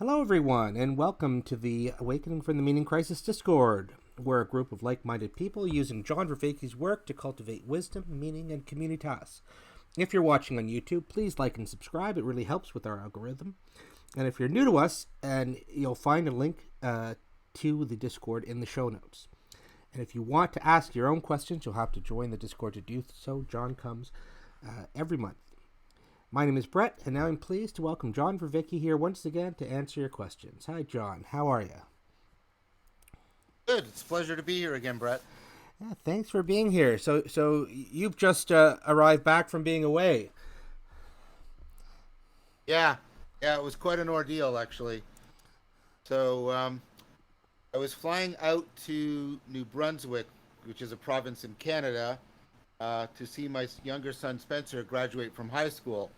Hello, everyone, and welcome to the Awakening from the Meaning Crisis Discord. We're a group of like-minded people using John Vervaeke's work to cultivate wisdom, meaning, and communitas. If you're watching on YouTube, please like and subscribe. It really helps with our algorithm. And if you're new to us, and you'll find a link to the Discord in the show notes. And if you want to ask your own questions, you'll have to join the Discord to do so. John comes every month. My name is Brett, and now I'm pleased to welcome John Vervaeke here once again to answer your questions. Hi, John. How are you? Good. It's a pleasure to be here again, Brett. Yeah, thanks for being here. So you've just arrived back from being away. Yeah, yeah, it was quite an ordeal, actually. So I was flying out to New Brunswick, which is a province in Canada, to see my younger son Spencer graduate from high school.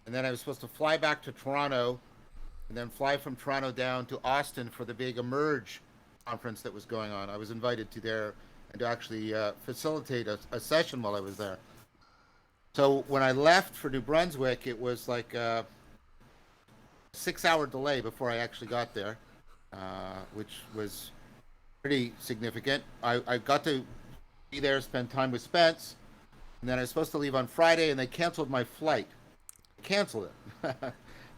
And then I was supposed to fly back to Toronto and then fly from Toronto down to Austin for the big Emerge conference that was going on. I was invited to there and to actually facilitate a session while I was there. So when I left for New Brunswick, it was like a 6 hour delay before I actually got there, which was pretty significant. I got to be there, spend time with Spence, and then I was supposed to leave on Friday, and they canceled my flight. Canceled it.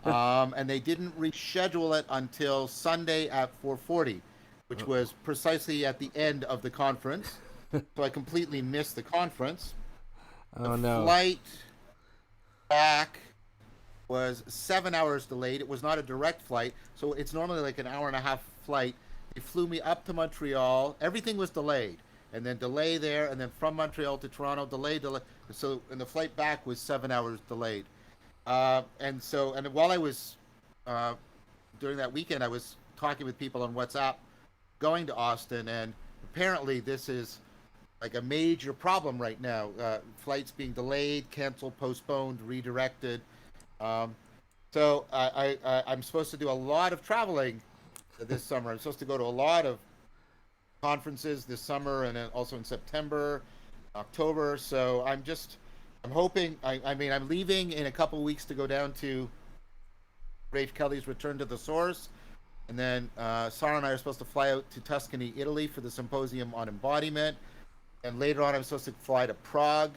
And they didn't reschedule it until Sunday at 4:40, which was precisely at the end of the conference. So I completely missed the conference. The Oh no. flight back was 7 hours delayed. It was not a direct flight, so it's normally like an hour and a half flight. They flew me up to Montreal. Everything was delayed, and then delay there, and then from Montreal to Toronto, delay. So, and the flight back was 7 hours delayed. And while I was uh, during that weekend, I was talking with people on WhatsApp going to Austin, and apparently this is like a major problem right now. Flights being delayed, canceled, postponed, redirected. Um, I'm supposed to do a lot of traveling this summer. I'm supposed to go to a lot of conferences this summer and then also in September, October. So I'm hoping. I mean, I'm leaving in a couple of weeks to go down to Rafe Kelly's Return to the Source, and then Sarah and I are supposed to fly out to Tuscany, Italy, for the symposium on embodiment. And later on, I'm supposed to fly to Prague.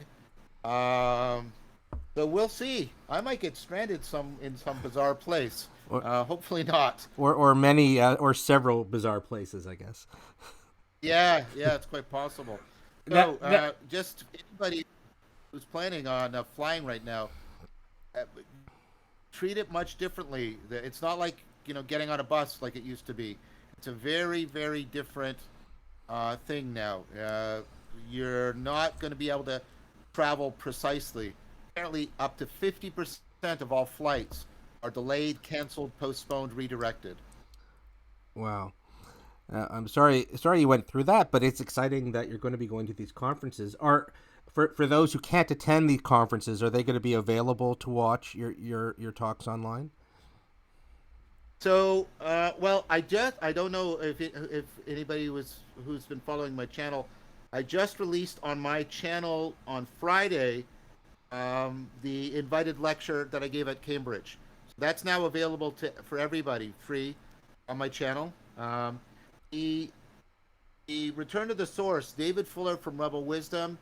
Um, so we'll see. I might get stranded in some bizarre place. Or Hopefully not. or many or several bizarre places, I guess. Yeah, yeah, it's quite possible. So That that just anybody who's planning on flying right now, uh, treat it much differently. It's not like getting on a bus like it used to be. It's a very, very different thing now. You're not going to be able to travel precisely. Apparently, up to 50% of all flights are delayed, canceled, postponed, redirected. wow. I'm sorry you went through that, but it's exciting that you're going to be going to these conferences. Are for those who can't attend these conferences, are they going to be available to watch your talks online? So, well, I don't know if anybody who's been following my channel. I just released on my channel on Friday the invited lecture that I gave at Cambridge. So that's now available for everybody, free, on my channel. The the Return to the Source, David Fuller from Rebel Wisdom,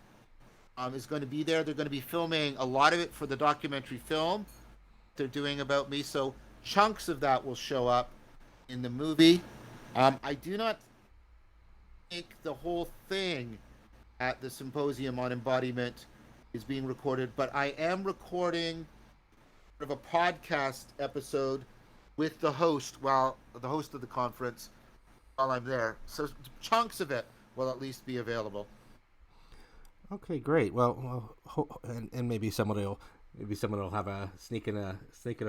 is going to be there. They're going to be filming a lot of it for the documentary film they're doing about me. So chunks of that will show up in the movie. I do not think the whole thing at the symposium on embodiment is being recorded, but I am recording sort of a podcast episode with the host of the conference while I'm there. So chunks of it will at least be available. Okay, great. And maybe someone will have a sneak in a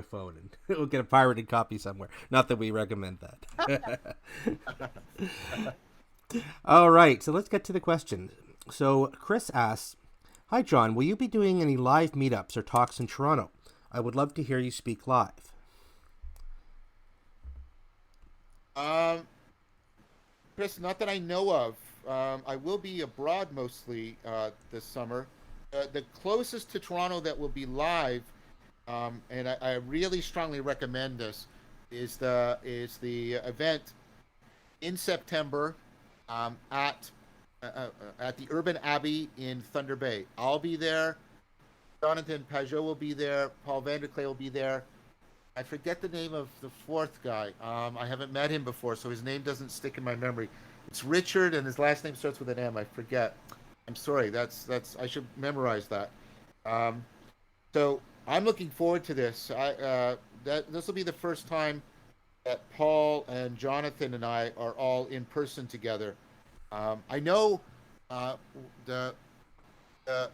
phone and we'll get a pirated copy somewhere. Not that we recommend that. All right, so let's get to the question. So Chris asks, "Hi John, will you be doing any live meetups or talks in Toronto? I would love to hear you speak live." Um, Chris, not that I know of. I will be abroad mostly this summer. The closest to Toronto that will be live, and I really strongly recommend this. is the event in September at at the Urban Abbey in Thunder Bay. I'll be there. Jonathan Pajot will be there. Paul Vanderklay will be there. I forget the name of the fourth guy. I haven't met him before, so his name doesn't stick in my memory. It's Richard, and his last name starts with an M. I forget. I'm sorry. That's. I should memorize that. Um, so I'm looking forward to this. That this will be the first time that Paul and Jonathan and I are all in person together. I know uh, the the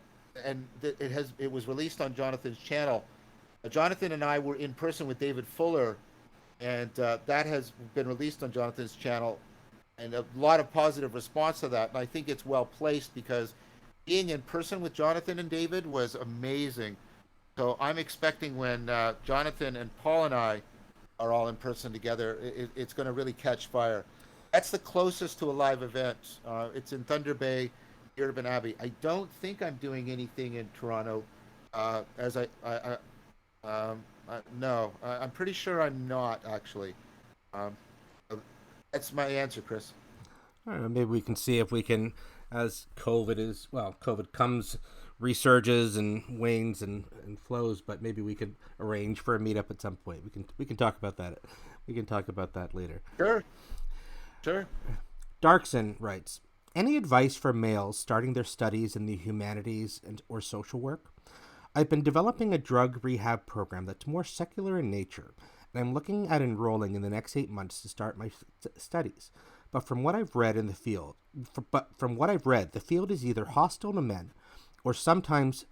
it was released on Jonathan's channel. Jonathan and I were in person with David Fuller, and that has been released on Jonathan's channel, and a lot of positive response to that. And I think it's well placed because being in person with Jonathan and David was amazing. So I'm expecting when Jonathan and Paul and I are all in person together, it's going to really catch fire. That's the closest to a live event. It's in Thunder Bay, Urban Abbey. I don't think I'm doing anything in Toronto, as no, I'm pretty sure I'm not actually. Um, that's my answer, Chris. I don't know, maybe we can see if we can, as COVID comes, resurges and wanes and flows, but maybe we could arrange for a meetup at some point. We can talk about that. We can talk about that later. Sure, sure. Darkson writes, any advice for males starting their studies in the humanities and or social work? I've been developing a drug rehab program that's more secular in nature, and I'm looking at enrolling in the next 8 months to start my studies. But from what I've read in the field, the field is either hostile to men, or sometimes,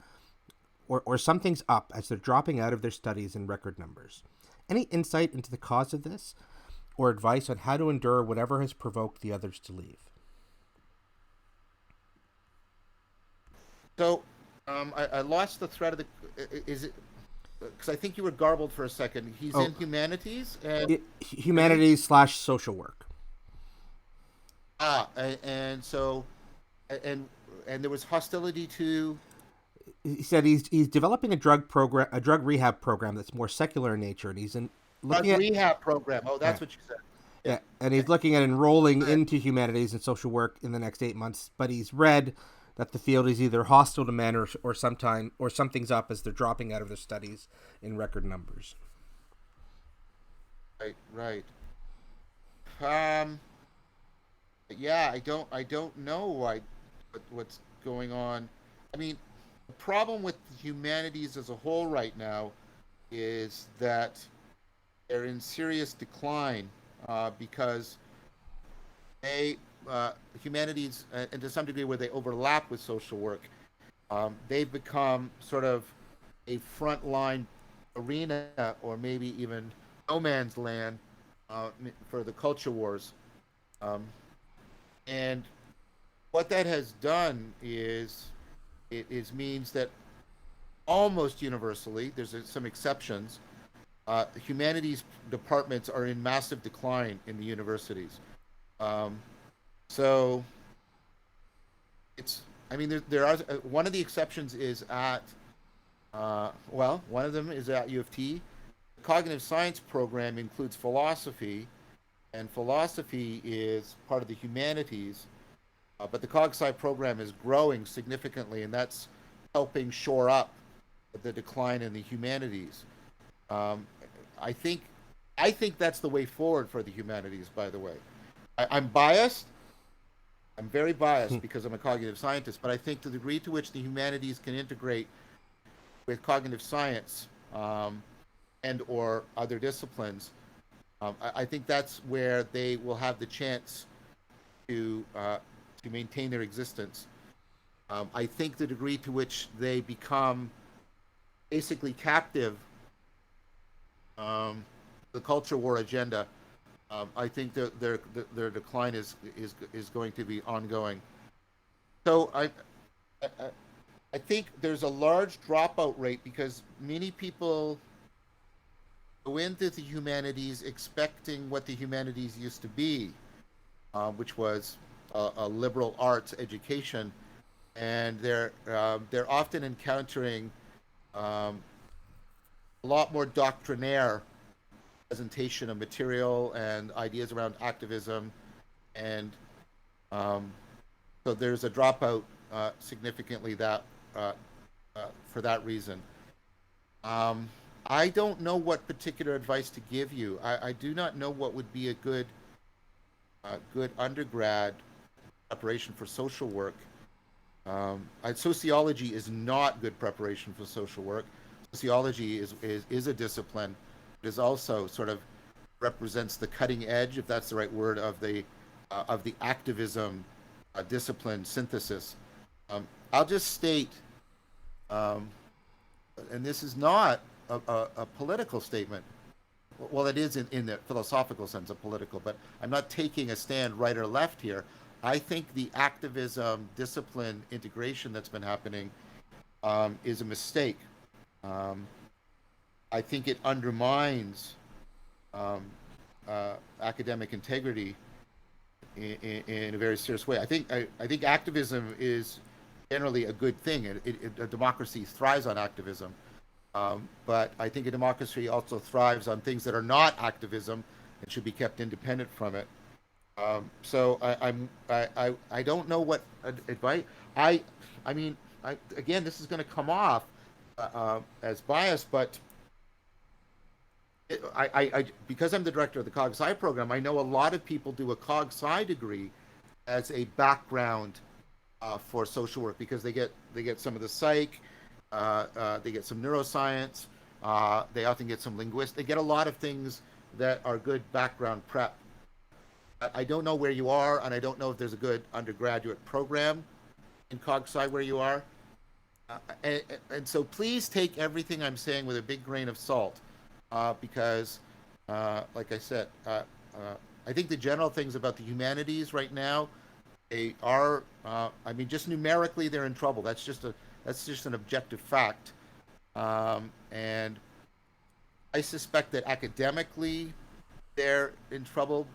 or something's up as they're dropping out of their studies in record numbers. Any insight into the cause of this, or advice on how to endure whatever has provoked the others to leave? So, I lost the thread of the. Is it? Because I think you were garbled for a second. He's in humanities and Humanities slash social work. and so and and there was hostility to. He said he's developing a drug rehab program that's more secular in nature, and he's looking A at rehab program. Oh, that's what you said. Yeah. yeah, and he's looking at enrolling into humanities and social work in the next 8 months. But he's read that the field is either hostile to men or something's up as they're dropping out of their studies in record numbers. Right, right. Um, yeah, I don't know what's going on. I mean, the problem with humanities as a whole right now is that they're in serious decline because they humanities and to some degree where they overlap with social work, they've become sort of a frontline arena or maybe even no man's land for the culture wars. Um, and what that has done is it is means that almost universally, there's some exceptions, humanities departments are in massive decline in the universities. Um, so it's, I mean, there are one of the exceptions is at, one of them is at U of T. The cognitive science program includes philosophy, and philosophy is part of the humanities. But the cog sci program is growing significantly, and that's helping shore up the decline in the humanities. Um, I think I think that's the way forward for the humanities. By the way, I'm biased. I'm very biased because I'm a cognitive scientist, but I think the degree to which the humanities can integrate with cognitive science and or other disciplines, I think that's where they will have the chance to maintain their existence. I think the degree to which they become basically captive the culture war agenda, I think their decline is going to be ongoing. So I I think there's a large dropout rate because many people go into the humanities expecting what the humanities used to be, which was a liberal arts education, and they're often encountering um, a lot more doctrinaire presentation of material and ideas around activism, and um, so there's a dropout significantly that for that reason. Um, I don't know what particular advice to give you. I do not know what would be a good undergrad preparation for social work. Sociology is not good preparation for social work. Sociology is a discipline. It is also sort of represents the cutting edge, if that's the right word, of the activism discipline synthesis. I'll just state, um, and this is not a political statement. Well, it is in the philosophical sense of political, but I'm not taking a stand right or left here. I think the activism discipline integration that's been happening is a mistake. Um, I think it undermines um, academic integrity in a very serious way. I think activism is generally a good thing. A democracy thrives on activism, but I think a democracy also thrives on things that are not activism and should be kept independent from it. So I don't know what advice I mean again, this is going to come off as biased, but because I'm the director of the COG Sci program, I know a lot of people do a COG Sci degree as a background for social work because they get some of the psych, they get some neuroscience, they often get some linguistics, they get a lot of things that are good background prep. I don't know where you are, and I don't know if there's a good undergraduate program in COG Sci where you are. And so please take everything I'm saying with a big grain of salt, because, like I said, I think the general things about the humanities right now, they are, I mean, just numerically, they're in trouble. That's just an objective fact. And I suspect that academically, they're in trouble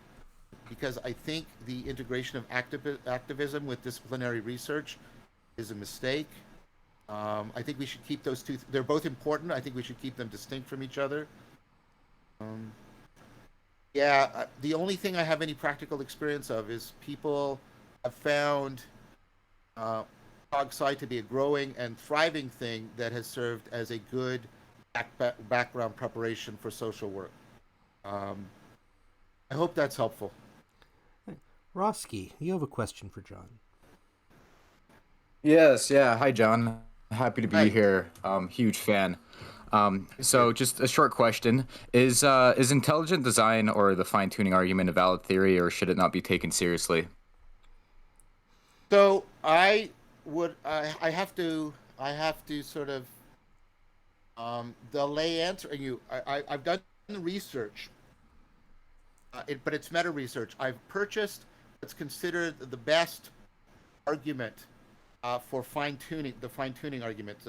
because I think the integration of activism with disciplinary research is a mistake. I think we should keep those two. They're both important. I think we should keep them distinct from each other. Um, yeah, the only thing I have any practical experience of is people have found uh, CogSci to be a growing and thriving thing that has served as a good background preparation for social work. Um, I hope that's helpful. Roski, you have a question for John. Yes, yeah. Hi, John. Happy to be Right. here. Huge fan. Thank you. So just a short question. Is intelligent design or the fine-tuning argument a valid theory, or should it not be taken seriously? So I have to sort of delay answering you. I've done the research, but it's meta research. I've purchased what's considered the best argument for the fine tuning arguments,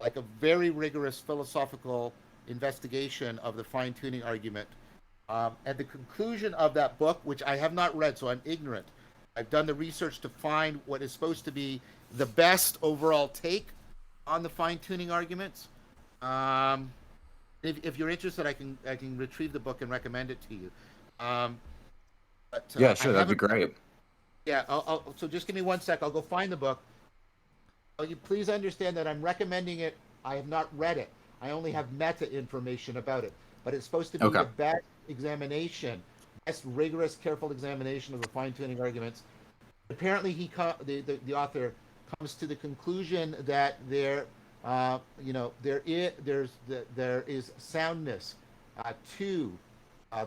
like a very rigorous philosophical investigation of the fine tuning argument. And the conclusion of that book, which I have not read, so I'm ignorant. I've done the research to find what is supposed to be the best overall take on the fine tuning arguments. Um, if you're interested, I can retrieve the book and recommend it to you. Um, but Yeah, I sure. That'd be haven't. great. Yeah. So just give me one sec. I'll go find the book. You please understand that I'm recommending it. I have not read it. I only have meta information about it. But it's supposed to be Okay. the best examination, best rigorous, careful examination of the fine tuning arguments. Apparently, the author comes to the conclusion that there is soundness to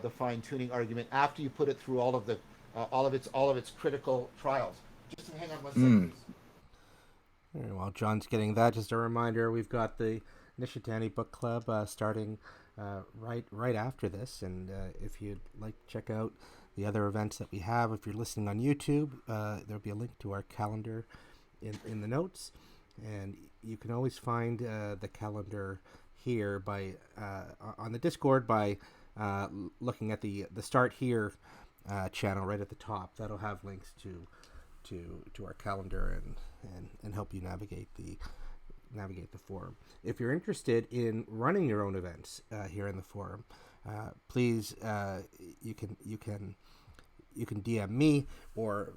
the fine tuning argument after you put it through all of its critical trials. Just hang on one second, Mm. please. While John's getting that, just a reminder: we've got the Nishitani Book Club starting right after this, and if you'd like to check out the other events that we have, if you're listening on YouTube, there'll be a link to our calendar in the notes, and you can always find the calendar here by on the Discord by looking at the Start Here channel right at the top. That'll have links to our calendar and help you navigate the forum. If you're interested in running your own events here in the forum, Please, you can DM me or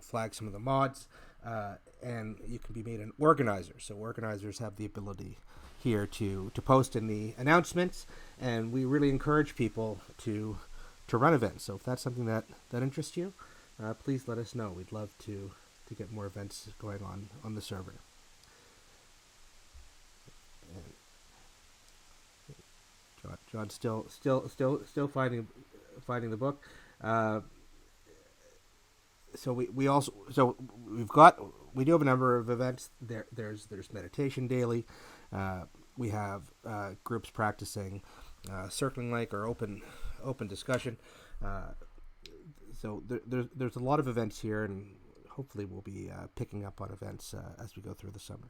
flag some of the mods, and you can be made an organizer. So organizers have the ability here to post in the announcements, and we really encourage people to run events. So if that's something that interests you, please let us know. We'd love to get more events going on the server. And John's still finding the book. So we do have a number of events. There's meditation daily. We have groups practicing circling like or open discussion. So there's a lot of events here, and hopefully we'll be picking up on events as we go through the summer.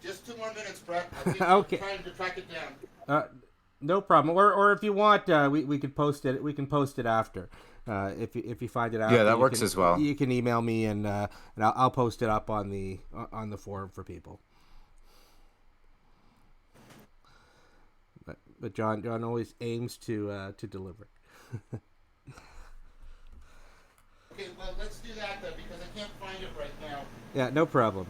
Just 2 more minutes, Brett. Okay. I'm trying to track it down. No problem. Or if you want, we could post it. We can post it after. If you find it out. Yeah, that works as well. You can email me, and I'll post it up on the forum for people. But John always aims to deliver. Okay, well, let's do that then, because I can't find it right now. Yeah, no problem.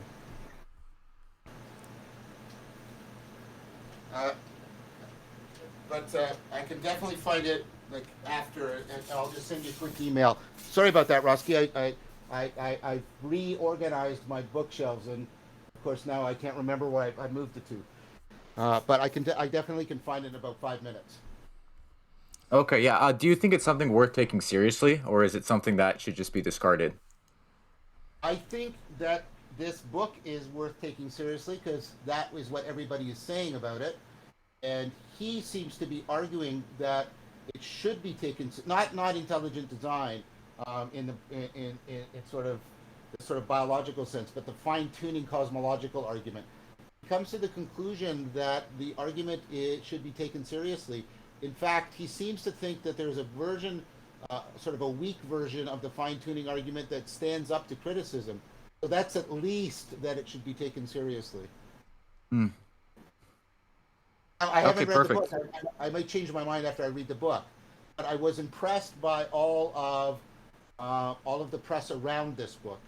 But I can definitely find it like after, and I'll just send you a quick email. Sorry about that, Roski. I reorganized my bookshelves, and of course now I can't remember where I moved it to. But I definitely can find it in about 5 minutes. Okay, yeah. Do you think it's something worth taking seriously, or is it something that should just be discarded? I think that this book is worth taking seriously because that is what everybody is saying about it, and he seems to be arguing that it should be taken not intelligent design in sort of the sort of biological sense, but the fine-tuning cosmological argument. He comes to the conclusion that the argument should be taken seriously. In fact, he seems to think that there's a version, sort of a weak version of the fine-tuning argument that stands up to criticism. So that's at least that it should be taken seriously. Hmm. I haven't read perfect. the book. I might change my mind after I read the book. But I was impressed by all of the press around this book.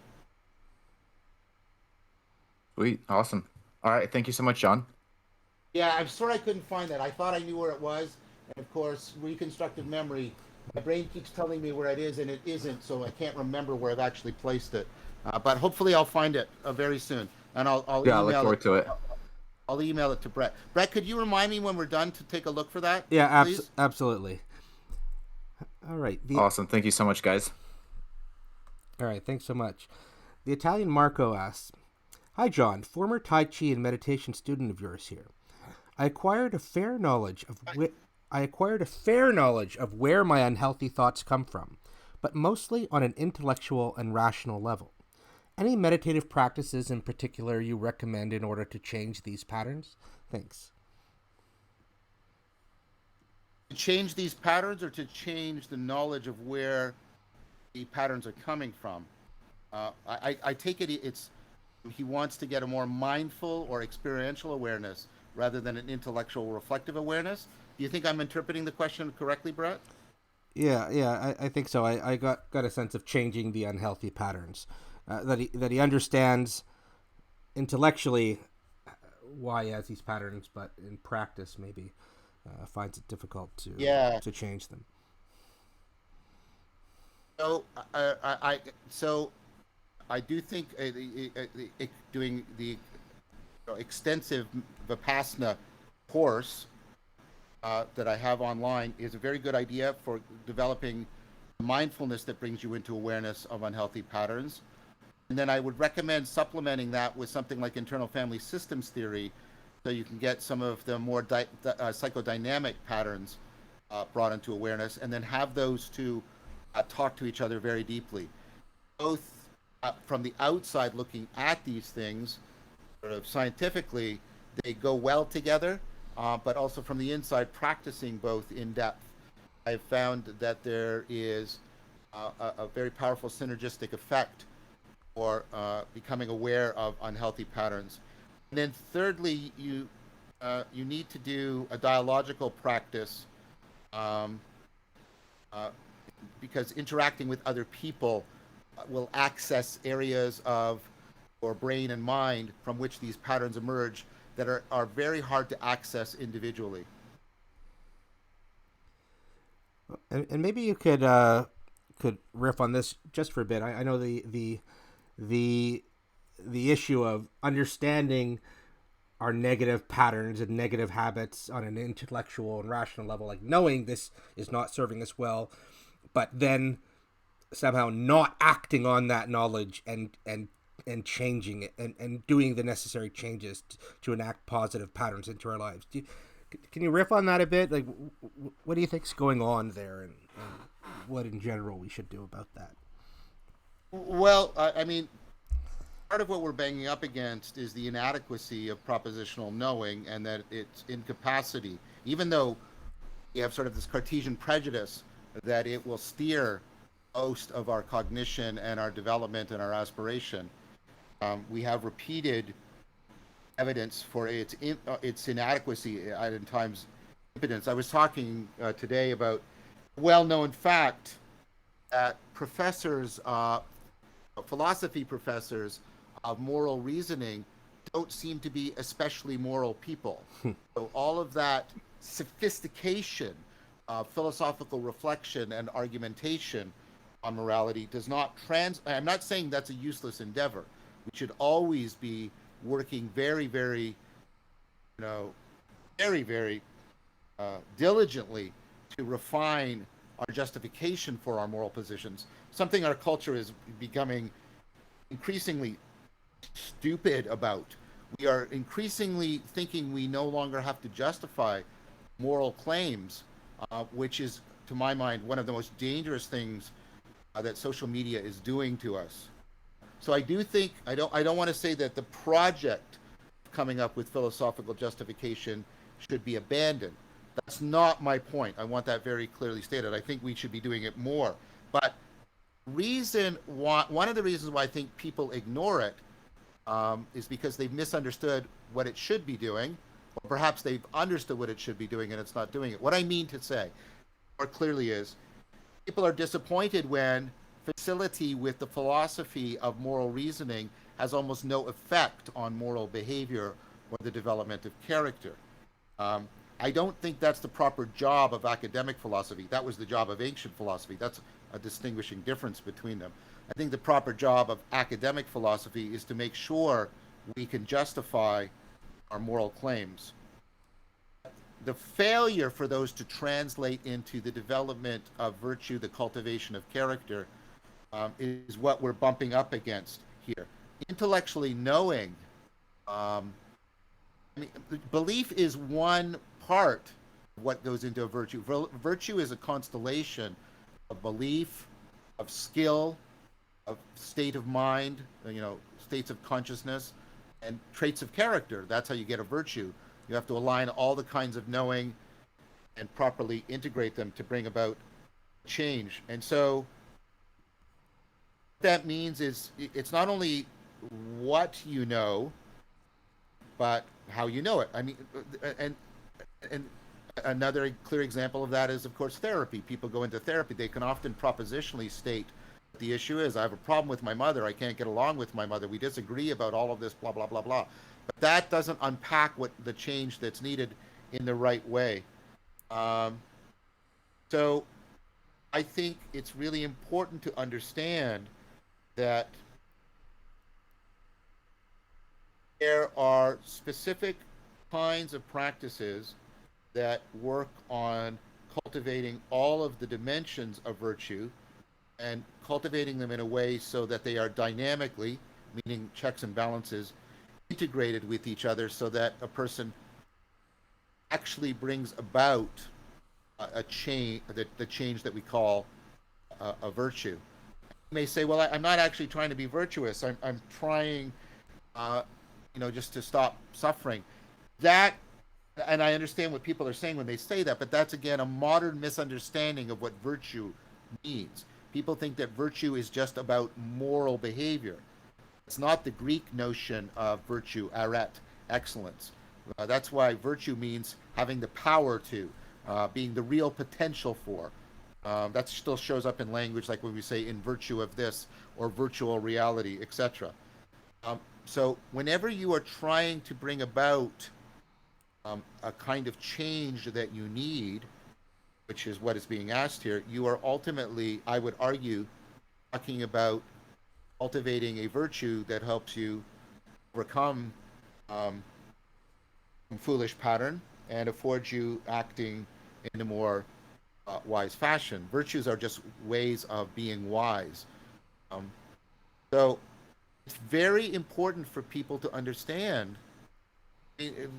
Sweet, awesome. All right, thank you so much, John. Yeah, I'm sorry I couldn't find that. I thought I knew where it was, and of course, reconstructive memory. My brain keeps telling me where it is, and it isn't, so I can't remember where I've actually placed it. But hopefully, I'll find it very soon, and I'll Yeah, I email look forward to it. I'll email it to Brett. Brett, could you remind me when we're done to take a look for that? Yeah, please? absolutely. All right. Awesome. Thank you so much, guys. All right. Thanks so much. The Italian Marco asks, "Hi, John. Former Tai Chi and meditation student of yours here. I acquired a fair knowledge of where my unhealthy thoughts come from, but mostly on an intellectual and rational level. Any meditative practices in particular you recommend in order to change these patterns? Thanks." To change these patterns, or to change the knowledge of where the patterns are coming from? I take it he wants to get a more mindful or experiential awareness rather than an intellectual reflective awareness. Do you think I'm interpreting the question correctly, Brett? Yeah, I think so. I got a sense of changing the unhealthy patterns, that he understands intellectually why he has these patterns, but in practice maybe finds it difficult to change them. So I do think doing the extensive Vipassana course that I have online is a very good idea for developing mindfulness that brings you into awareness of unhealthy patterns. And then I would recommend supplementing that with something like internal family systems theory, so you can get some of the more psychodynamic patterns brought into awareness, and then have those two talk to each other very deeply. Both from the outside looking at these things, sort of scientifically, they go well together, but also from the inside practicing both in depth. I've found that there is a very powerful synergistic effect for becoming aware of unhealthy patterns. And then thirdly, you need to do a dialogical practice, um, uh, because interacting with other people will access areas of your brain and mind from which these patterns emerge that are very hard to access individually. And maybe you could riff on this just for a bit. I know the the issue of understanding our negative patterns and negative habits on an intellectual and rational level, like knowing this is not serving us well, but then somehow not acting on that knowledge and changing it and doing the necessary changes to enact positive patterns into our lives. Can you riff on that a bit? Like, what do you think's going on there, and what in general we should do about that? Well, I mean, part of what we're banging up against is the inadequacy of propositional knowing and that its incapacity, even though we have sort of this Cartesian prejudice that it will steer most of our cognition and our development and our aspiration. We have repeated evidence for its inadequacy and in times impotence. I was talking today about a well-known fact that professors, philosophy professors of moral reasoning, don't seem to be especially moral people. So all of that sophistication of philosophical reflection and argumentation on morality does not I'm not saying that's a useless endeavor. We should always be working very, very, very, very diligently to refine our justification for our moral positions. Something our culture is becoming increasingly stupid about. We are increasingly thinking we no longer have to justify moral claims, which is, to my mind, one of the most dangerous things that social media is doing to us. So I do think I don't want to say that the project coming up with philosophical justification should be abandoned. That's not my point. I want that very clearly stated. I think we should be doing it more. But one of the reasons why I think people ignore it is because they've misunderstood what it should be doing, or perhaps they've understood what it should be doing and it's not doing it. What I mean to say more clearly is people are disappointed when facility with the philosophy of moral reasoning has almost no effect on moral behavior or the development of character. I don't think that's the proper job of academic philosophy. That was the job of ancient philosophy. That's a distinguishing difference between them. I think the proper job of academic philosophy is to make sure we can justify our moral claims. The failure for those to translate into the development of virtue, the cultivation of character, is what we're bumping up against here. Intellectually knowing, I mean, belief is one part of what goes into a virtue. Virtue is a constellation of belief, of skill, of state of mind, states of consciousness, and traits of character. That's how you get a virtue. You have to align all the kinds of knowing and properly integrate them to bring about change. And so what that means is it's not only what you know, but how you know it. I mean, and another clear example of that is, of course, therapy. People go into therapy. They can often propositionally state what the issue is. I have a problem with my mother. I can't get along with my mother. We disagree about all of this, blah, blah, blah, blah. But that doesn't unpack what the change that's needed in the right way. So I think it's really important to understand that there are specific kinds of practices that work on cultivating all of the dimensions of virtue and cultivating them in a way so that they are dynamically, meaning checks and balances, integrated with each other so that a person actually brings about a change, the change that we call a virtue. You may say, well, I'm not actually trying to be virtuous. I'm trying, just to stop suffering. That, and I understand what people are saying when they say that, but that's, again, a modern misunderstanding of what virtue means. People think that virtue is just about moral behavior. It's not the Greek notion of virtue, arete, excellence. That's why virtue means having the power to, being the real potential for. That still shows up in language, like when we say in virtue of this or virtual reality, etc. So whenever you are trying to bring about a kind of change that you need, which is what is being asked here, you are ultimately, I would argue, talking about cultivating a virtue that helps you overcome foolish pattern and affords you acting in a more wise fashion. Virtues are just ways of being wise. Um, so it's very important for people to understand.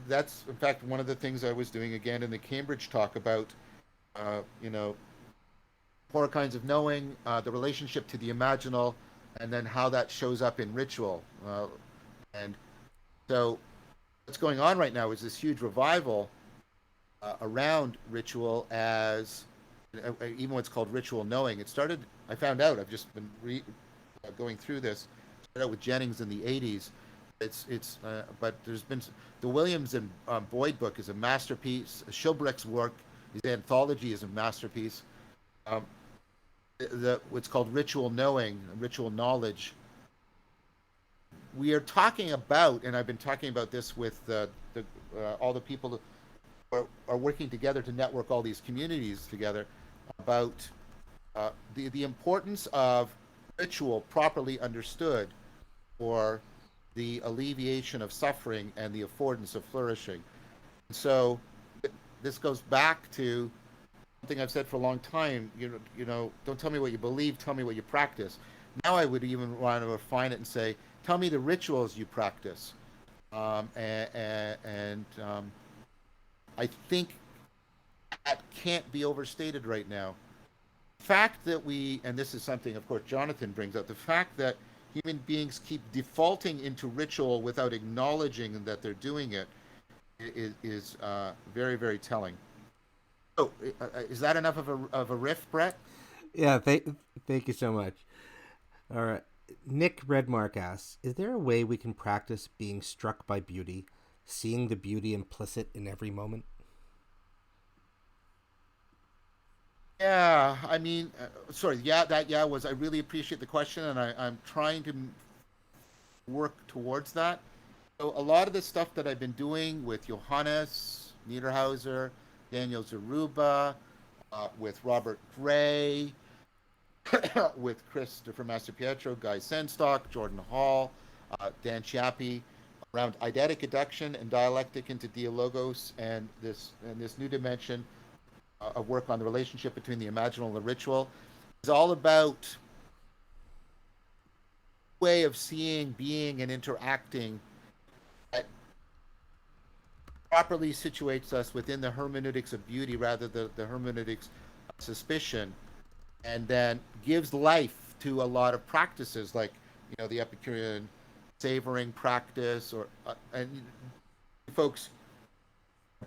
That's, in fact, one of the things I was doing again in the Cambridge talk about, you know, four kinds of knowing, the relationship to the imaginal, and then how that shows up in ritual. And so what's going on right now is this huge revival around ritual as even what's called ritual knowing. It started, I found out, I've just been going through this, started out with Jennings in the 80s. But there's been, the Williams and Boyd book is a masterpiece. Shilbrick's work, his anthology is a masterpiece. What's called ritual knowing, ritual knowledge. We are talking about, and I've been talking about this with all the people who are working together to network all these communities together, about the importance of ritual properly understood for the alleviation of suffering and the affordance of flourishing. And so this goes back to something I've said for a long time. You know, don't tell me what you believe, tell me what you practice. Now I would even want to refine it and say, tell me the rituals you practice. I think that can't be overstated right now. The fact that we, and this is something, of course, Jonathan brings up, the fact that human beings keep defaulting into ritual without acknowledging that they're doing it is very, very telling. So, is that enough of a riff, Brett? Yeah, thank you so much. All right. Nick Redmark asks, is there a way we can practice being struck by beauty, seeing the beauty implicit in every moment? Yeah, I mean, sorry, yeah was, I really appreciate the question, and I'm trying to work towards that. So a lot of the stuff that I've been doing with Johannes Niederhauser, Daniel Zaruba, with Robert Gray, with Christopher Mastropietro, Guy Senstock, Jordan Hall, Dan Chiappi, around eidetic adduction and dialectic into dialogos, and this new dimension of work on the relationship between the imaginal and the ritual. Is all about way of seeing, being, and interacting that properly situates us within the hermeneutics of beauty rather than the hermeneutics of suspicion, and then gives life to a lot of practices like, you know, the Epicurean savoring practice, or and folks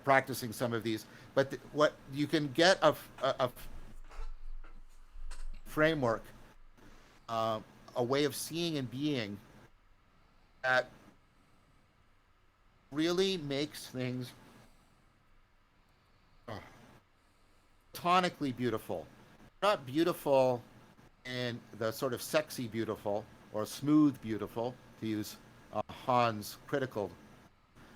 practicing some of these. But what you can get a framework, a way of seeing and being that really makes things tonically beautiful. Not beautiful in the sort of sexy beautiful or smooth beautiful, to use Hans' critical,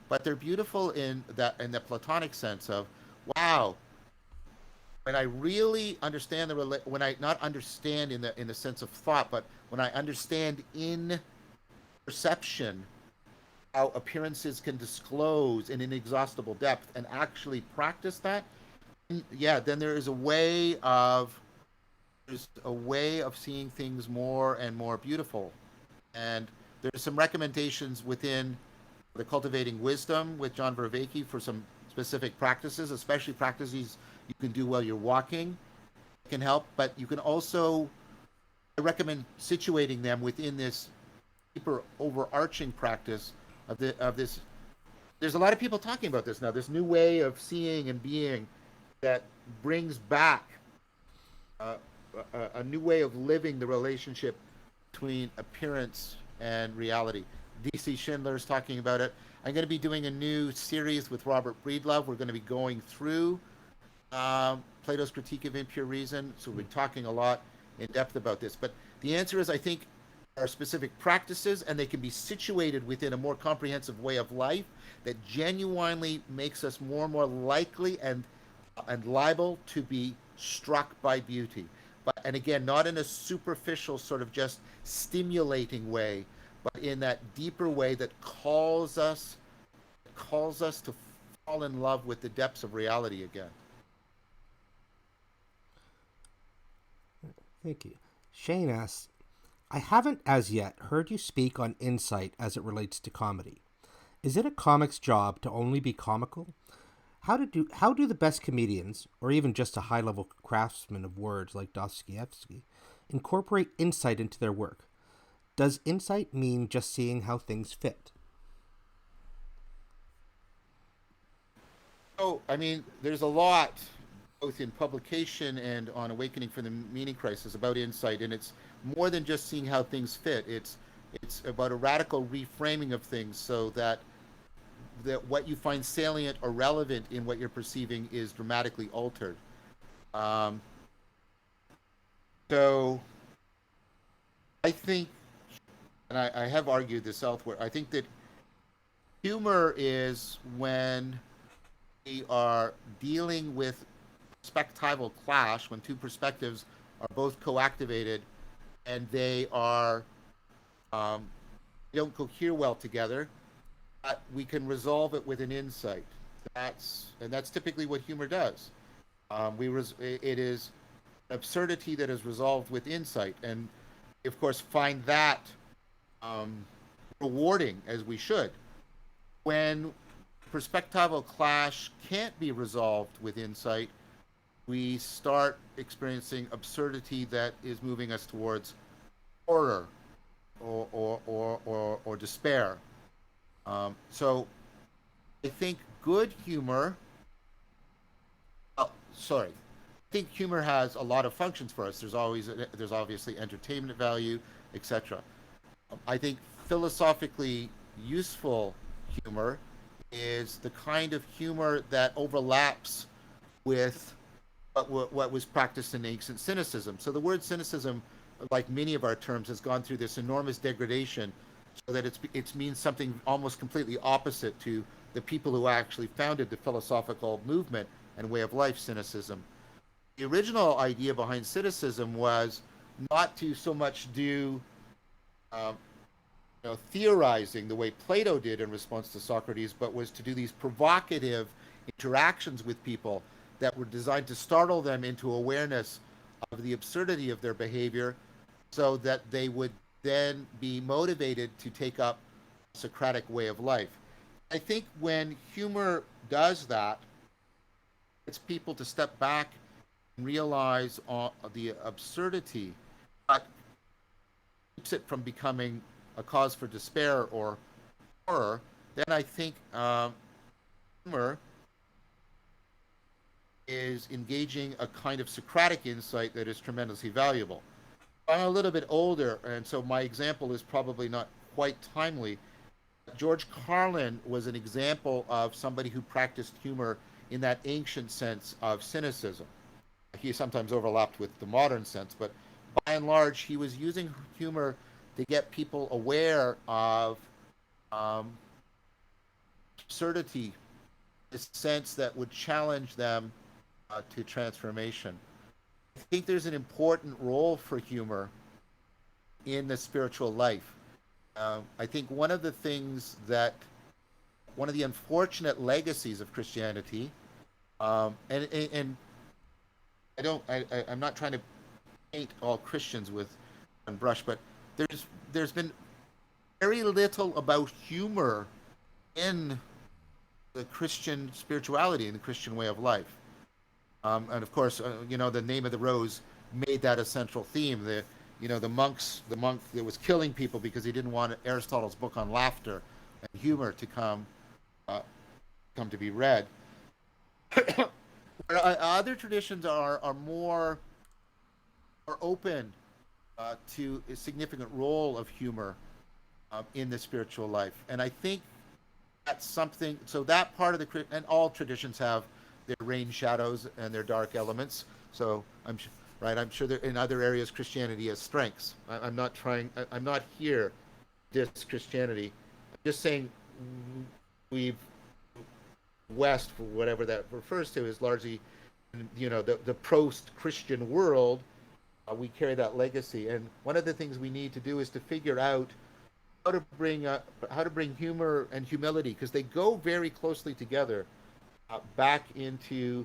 but they're beautiful in the Platonic sense of, wow, when I really understand when I not understand in the sense of thought, but when I understand in perception how appearances can disclose in inexhaustible depth and actually practice that, yeah, then there's a way of seeing things more and more beautiful. And there's some recommendations within the Cultivating Wisdom with John Vervaeke for some specific practices, especially practices you can do while you're walking. It can help, but you can also, I recommend situating them within this deeper overarching practice of this. There's a lot of people talking about this now, this new way of seeing and being that brings back a new way of living the relationship between appearance and reality. DC Schindler is talking about it. I'm going to be doing a new series with Robert Breedlove. We're going to be going through Plato's Critique of Impure Reason. So we'll be talking a lot in depth about this. But the answer is, I think, there are specific practices, and they can be situated within a more comprehensive way of life that genuinely makes us more and more likely and liable to be struck by beauty. But and again, not in a superficial sort of just stimulating way, but in that deeper way that calls us to fall in love with the depths of reality again. Thank you. Shane asks, I haven't as yet heard you speak on insight as it relates to comedy. Is it a comic's job to only be comical? How do the best comedians, or even just a high level craftsman of words like Dostoevsky, incorporate insight into their work? Does insight mean just seeing how things fit? So, I mean, there's a lot, both in publication and on Awakening from the Meaning Crisis, about insight, and it's more than just seeing how things fit. It's about a radical reframing of things so that what you find salient or relevant in what you're perceiving is dramatically altered. Um, so I think, and I have argued this elsewhere, I think that humor is when we are dealing with perspectival clash, when two perspectives are both co-activated and um, they don't cohere well together, but we can resolve it with an insight. That's typically what humor does. It is absurdity that is resolved with insight, and of course find that um, rewarding, as we should. When perspectival clash can't be resolved with insight, we start experiencing absurdity that is moving us towards horror or despair. So I think good humor, sorry, I think humor has a lot of functions for us. There's obviously entertainment value, etc. I think philosophically useful humor is the kind of humor that overlaps with what was practiced in ancient cynicism. So the word cynicism, like many of our terms, has gone through this enormous degradation so that it means something almost completely opposite to the people who actually founded the philosophical movement and way of life, cynicism. The original idea behind cynicism was not to so much do um, theorizing the way Plato did in response to Socrates, but was to do these provocative interactions with people that were designed to startle them into awareness of the absurdity of their behavior so that they would then be motivated to take up a Socratic way of life. I think when humor does that, it's people to step back and realize the absurdity, but keeps it from becoming a cause for despair or horror. Then I think humor is engaging a kind of Socratic insight that is tremendously valuable. I'm a little bit older, and so my example is probably not quite timely. George Carlin was an example of somebody who practiced humor in that ancient sense of cynicism. He sometimes overlapped with the modern sense, but by and large, he was using humor to get people aware of um, absurdity, a sense that would challenge them to transformation. I think there's an important role for humor in the spiritual life. I think one of the unfortunate legacies of Christianity, and I'm not trying to paint all Christians with one brush, but there's been very little about humor in the Christian spirituality and the Christian way of life. And of course, the name of the rose made that a central theme. The monk that was killing people because he didn't want Aristotle's book on laughter and humor to come to be read. Other traditions are more are open to a significant role of humor in the spiritual life. And I think that's something. So that part of and all traditions have their rain shadows and their dark elements. So right. I'm sure that in other areas Christianity has strengths. I'm not trying. I'm not here to diss Christianity. I'm just saying we've West, for whatever that refers to, is largely, the post-Christian world. We carry that legacy, and one of the things we need to do is to figure out how to bring humor and humility, because they go very closely together, back into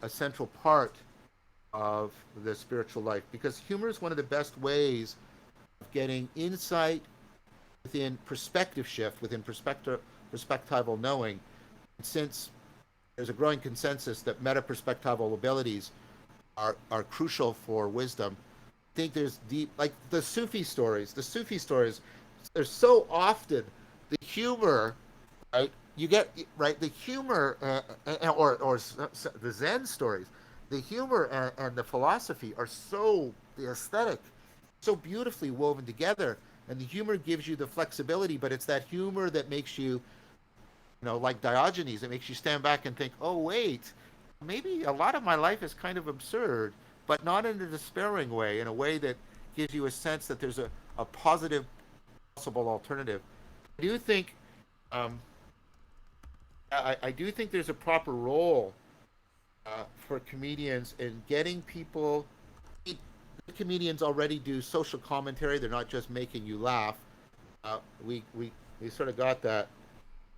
a central part of the spiritual life. Because humor is one of the best ways of getting insight within perspective shift, within perspectival knowing. And since there's a growing consensus that meta-perspectival abilities are crucial for wisdom, I think there's deep, like the Sufi stories. The Sufi stories, there's so often the humor, right? You get right the humor, or the Zen stories. The humor and the philosophy are the aesthetic, so beautifully woven together. And the humor gives you the flexibility, but it's that humor that makes you, like Diogenes, it makes you stand back and think, oh, wait, maybe a lot of my life is kind of absurd, but not in a despairing way, in a way that gives you a sense that there's a positive possible alternative. I do think, um, I do think there's a proper role for comedians in getting people. The comedians already do social commentary; they're not just making you laugh. We sort of got that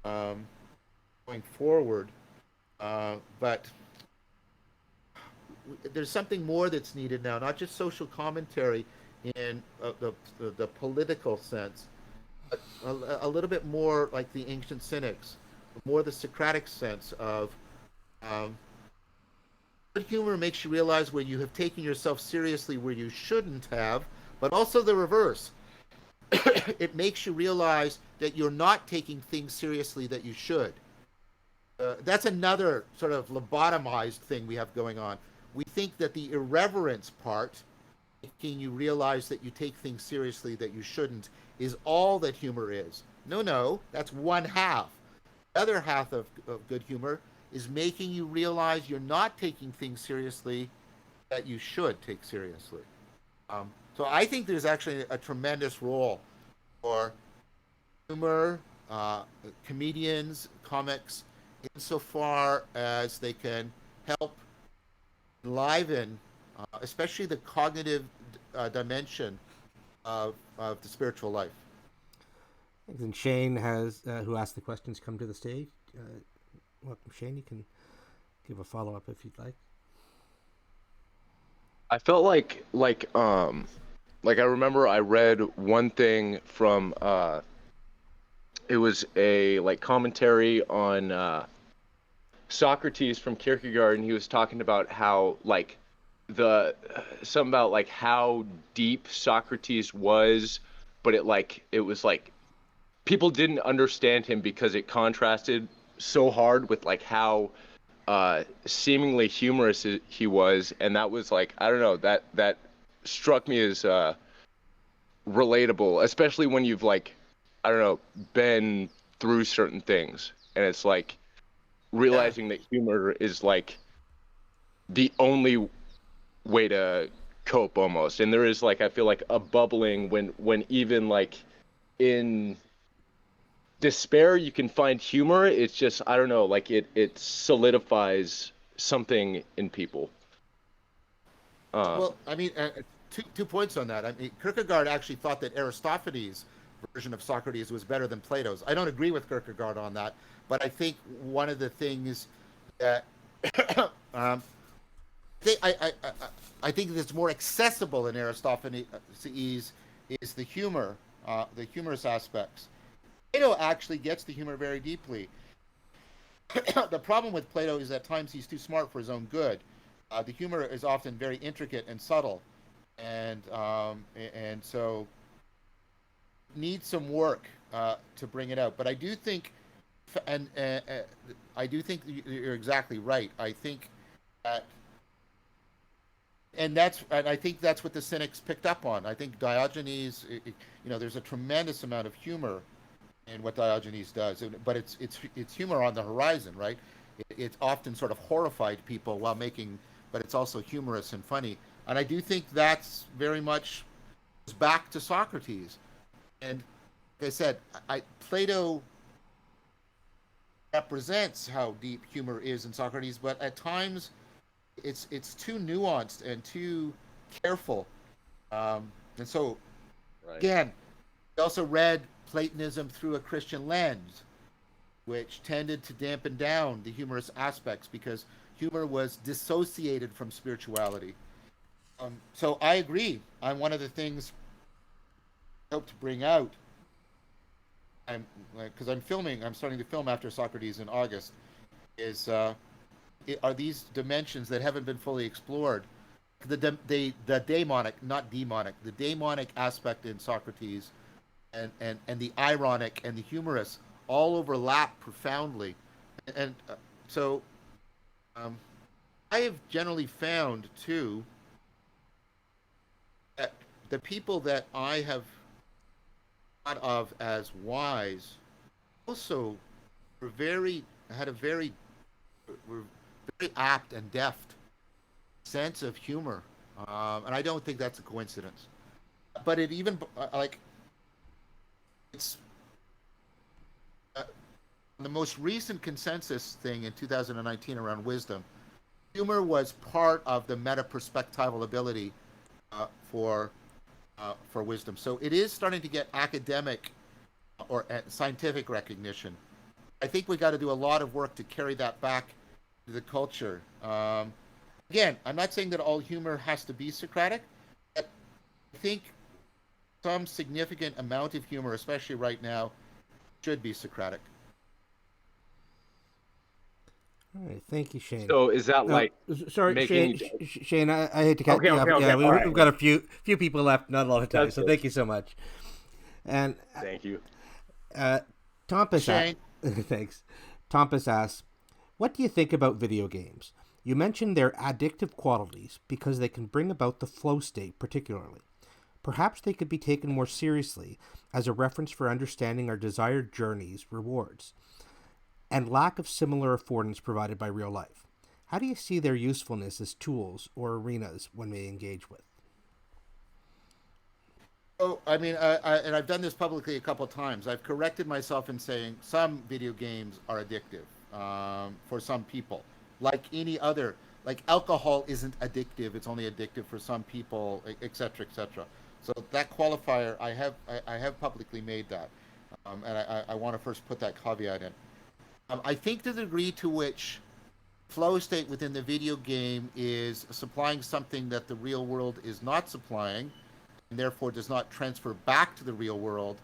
going forward, but there's something more that's needed now, not just social commentary in the political sense, but a little bit more like the ancient cynics, more the Socratic sense of, good humor makes you realize where you have taken yourself seriously where you shouldn't have, but also the reverse. It makes you realize that you're not taking things seriously that you should. That's another sort of lobotomized thing we have going on. We think that the irreverence part, making you realize that you take things seriously that you shouldn't, is all that humor is. No, no, that's one half. The other half of good humor is making you realize you're not taking things seriously that you should take seriously. So I think there's actually a tremendous role for humor, comedians, comics, insofar as they can help enliven, especially the cognitive dimension of the spiritual life. And Shane has, who asked the questions, come to the stage. Welcome, Shane. You can give a follow up if you'd like. I felt like I remember I read one thing from it was a like commentary on Socrates from Kierkegaard, and he was talking about how like the something about like how deep Socrates was, but it was like people didn't understand him because it contrasted so hard with like how seemingly humorous he was, and that was like, I don't know, that struck me as relatable, especially when you've like, I don't know, been through certain things, and it's like realizing that humor is like the only way to cope almost. And there is like, I feel like a bubbling when even like in despair you can find humor. It's just, I don't know, like it solidifies something in people. Well, I mean, two points on that. I mean, Kierkegaard actually thought that Aristophanes' version of Socrates was better than Plato's. I don't agree with Kierkegaard on that, but I think one of the things that I think that's more accessible in Aristophanes is the humorous aspects. Plato actually gets the humor very deeply. The problem with Plato is at times he's too smart for his own good. The humor is often very intricate and subtle, and so needs some work to bring it out. But I do think, and I do think you're exactly right. I think that And I think that's what the cynics picked up on. I think Diogenes, there's a tremendous amount of humor in what Diogenes does, but it's humor on the horizon, right? It's often sort of horrified people while making, but it's also humorous and funny. And I do think that's very much back to Socrates. And like I said, Plato represents how deep humor is in Socrates, but at times it's too nuanced and too careful. And so Right. again, he also read Platonism through a Christian lens, which tended to dampen down the humorous aspects because humor was dissociated from spirituality. So I agree. I'm one of the things I hope to bring out. I'm because I'm starting to film after Socrates in August. Is are these dimensions that haven't been fully explored? The daemonic, not demonic, the daemonic aspect in Socrates, and the ironic and the humorous all overlap profoundly, and so um, I have generally found too that the people that I have thought of as wise also were very had a very were very apt and deft sense of humor, and I don't think that's a coincidence. But it even like it's the most recent consensus thing in 2019 around wisdom. Humor was part of the meta perspectival ability uh, for for wisdom. So it is starting to get academic or scientific recognition. I think we got to do a lot of work to carry that back to the culture. Again, I'm not saying that all humor has to be Socratic. But I think some significant amount of humor, especially right now, should be Socratic. All right, thank you, Shane. So is that Uh, like Sorry, making Shane. you? Shane, I hate to cut Okay, you off. okay, okay. Yeah, All right. we've got a few people left, not a lot of time. That's So good. thank you so much. And Thank you. Tompus, Shane, thanks. Tompus asks, "What do you think about video games? You mentioned their addictive qualities because they can bring about the flow state, particularly. Perhaps they could be taken more seriously as a reference for understanding our desired journeys, rewards, and lack of similar affordance provided by real life. How do you see their usefulness as tools or arenas when we engage with?" oh, I mean, and I've done this publicly a couple of times. I've corrected myself in saying some video games are addictive for some people, like any other. Like alcohol isn't addictive; it's only addictive for some people, etc., etc. So that qualifier, I have publicly made that, and I want to first put that caveat in. I think the degree to which flow state within the video game is supplying something that the real world is not supplying, and therefore does not transfer back to the real world.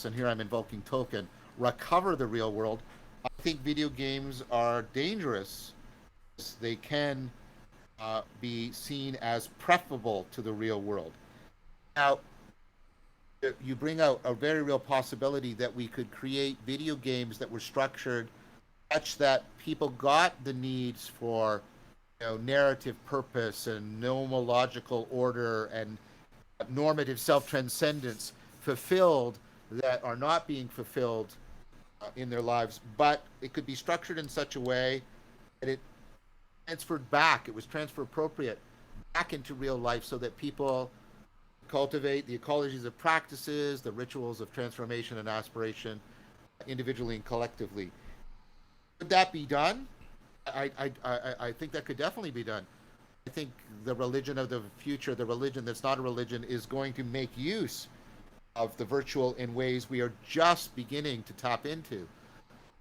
And here I'm invoking Tolkien, recover the real world. I think video games are dangerous. They can be seen as preferable to the real world. Now, you bring out a very real possibility that we could create video games that were structured such that people got the needs for narrative purpose and nomological order and normative self-transcendence fulfilled that are not being fulfilled in their lives, but it could be structured in such a way that it transferred back, it was transfer appropriate back into real life so that people cultivate the ecologies of practices, the rituals of transformation and aspiration individually and collectively. Could that be done? I think that could definitely be done. I think the religion of the future, the religion that's not a religion, is going to make use of the virtual in ways we are just beginning to tap into.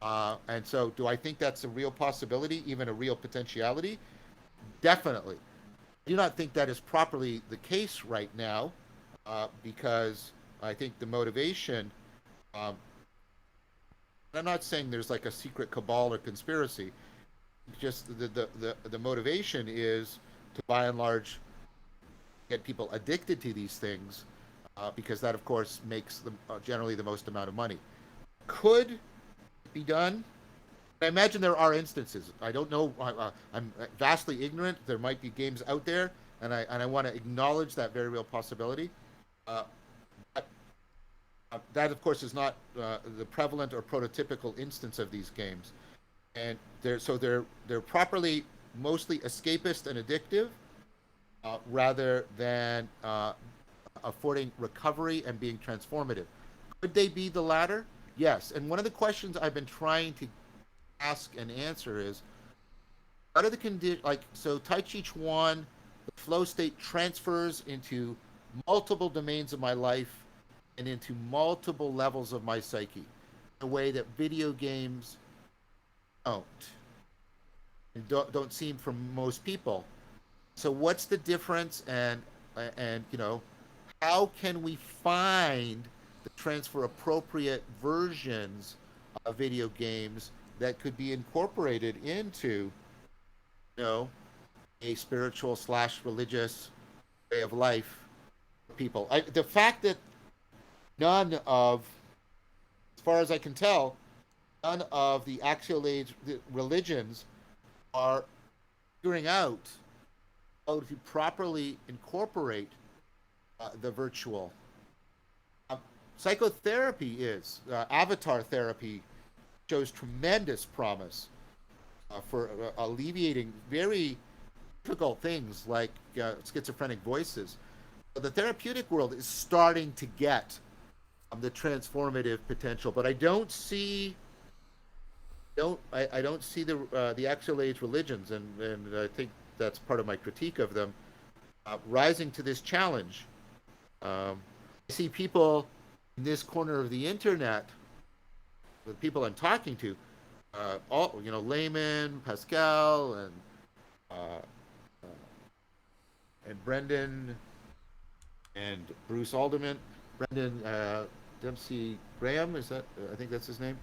And so, do I think that's a real possibility, even a real potentiality? Definitely. I do not think that is properly the case right now, because I think the motivation. I'm not saying there's like a secret cabal or conspiracy. Just the motivation is to, by and large, get people addicted to these things, because that, of course, makes them generally the most amount of money. Could it be done? I imagine there are instances. I don't know. I'm vastly ignorant. There might be games out there, and I want to acknowledge that very real possibility. Uh, but, that, of course, is not the prevalent or prototypical instance of these games, and they're properly mostly escapist and addictive, rather than affording recovery and being transformative. Could they be the latter? Yes. And one of the questions I've been trying to ask and answer is, what are the conditions? Like, so Tai Chi Chuan, the flow state transfers into multiple domains of my life and into multiple levels of my psyche in a way that video games don't, and don't seem for most people. So what's the difference? And how can we find the transfer appropriate versions of video games that could be incorporated into, you know, a spiritual slash religious way of life for people? The fact that none of, as far as I can tell, none of the axial age religions are figuring out how to properly incorporate the virtual. Uh, Psychotherapy is avatar therapy shows tremendous promise for alleviating very difficult things like schizophrenic voices. The therapeutic world is starting to get the transformative potential, but I don't see the actual age religions, and I think that's part of my critique of them, rising to this challenge. I see people in this corner of the internet, the people I'm talking to, all Layman, Pascal, uh, and Brendan, and Bruce Alderman, Brendan Dempsey Graham, is that? I think that's his name.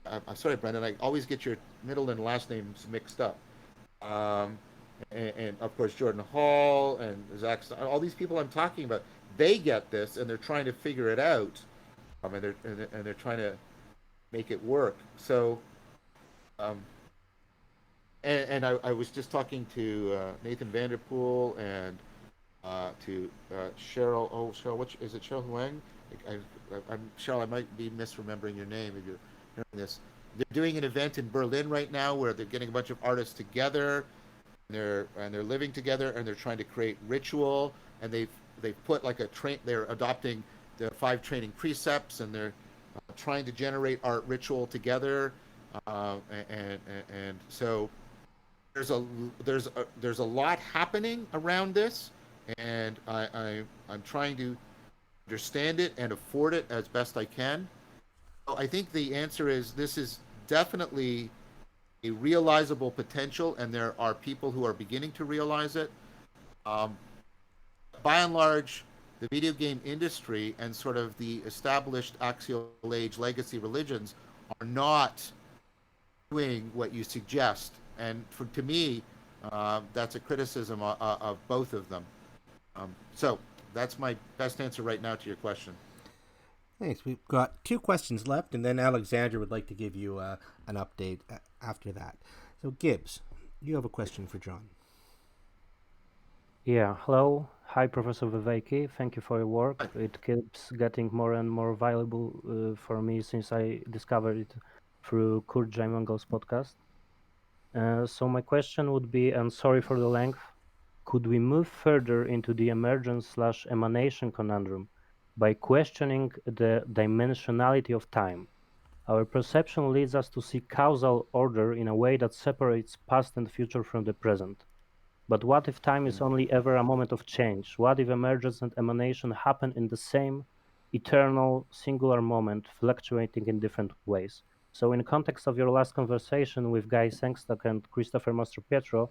I'm sorry, Brendan. I always get your middle and last names mixed up. Um, and of course Jordan Hall and Zach. All these people I'm talking about, they get this and they're trying to figure it out. And they're trying to make it work. So, um, and I was just talking to Nathan Vanderpool and to Cheryl. Oh, Cheryl, what is it? Cheryl Huang. I'm Cheryl. I might be misremembering your name if you're hearing this. They're doing an event in Berlin right now where they're getting a bunch of artists together. And they're living together and they're trying to create ritual, and they've put like they're adopting the 5 training precepts, and they're trying to generate art ritual together, and so there's a lot happening around this, and I'm trying to understand it and afford it as best I can. So I think the answer is this is definitely a realizable potential, and there are people who are beginning to realize it. Um, by and large, the video game industry and sort of the established axial age legacy religions are not doing what you suggest. And to me, that's a criticism of both of them. So that's my best answer right now to your question. Thanks. We've got 2 questions left, and then Alexandra would like to give you an update after that. So, Gibbs, you have a question for John. Yeah, hello. Hi, Professor Vervaeke. Thank you for your work. It keeps getting more and more valuable for me since I discovered it through Kurt Jaimangal's podcast. So my question would be, and sorry for the length, could we move further into the emergence/emanation conundrum by questioning the dimensionality of time? Our perception leads us to see causal order in a way that separates past and future from the present. But what if time is only ever a moment of change? What if emergence and emanation happen in the same eternal, singular moment, fluctuating in different ways? So, in context of your last conversation with Guy Sengstock and Christopher Mastropietro,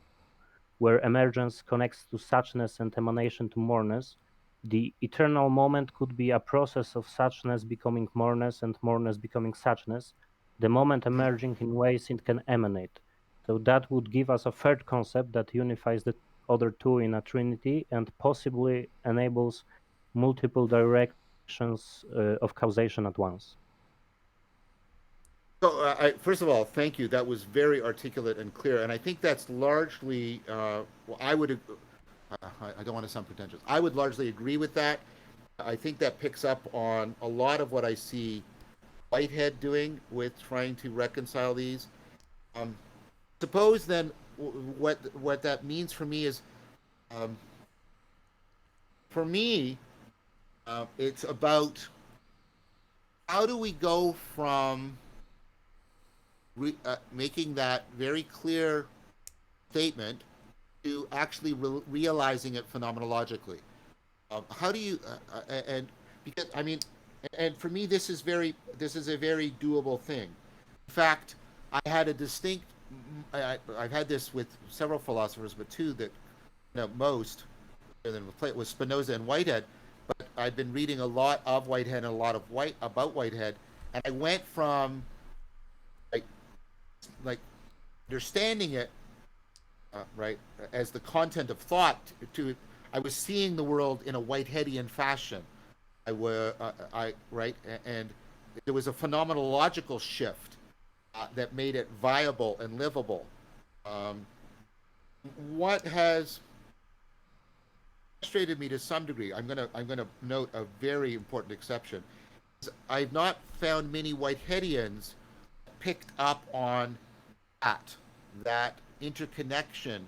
where emergence connects to suchness and emanation to moreness, the eternal moment could be a process of suchness becoming moreness and moreness becoming suchness, the moment emerging in ways it can emanate. So that would give us a third concept that unifies the other two in a trinity and possibly enables multiple directions of causation at once. So, first of all, thank you. That was very articulate and clear, and I think that's largely. Well, I don't want to sound pretentious. I would largely agree with that. I think that picks up on a lot of what I see Whitehead doing with trying to reconcile these. Um, Suppose then, what that means for me is, um, for me, it's about how do we go from making that very clear statement to actually realizing it phenomenologically. How do you and because I mean, and for me, this is a very doable thing. In fact, I had a distinct. I've had this with several philosophers, but two that most than with Spinoza and Whitehead. But I've been reading a lot of Whitehead and a lot of about Whitehead, and I went from like like understanding it right as the content of thought to I was seeing the world in a Whiteheadian fashion. I right, and there was a phenomenological shift that made it viable and livable. Um, what has frustrated me to some degree, I'm gonna note a very important exception. I've not found many Whiteheadians picked up on that that interconnection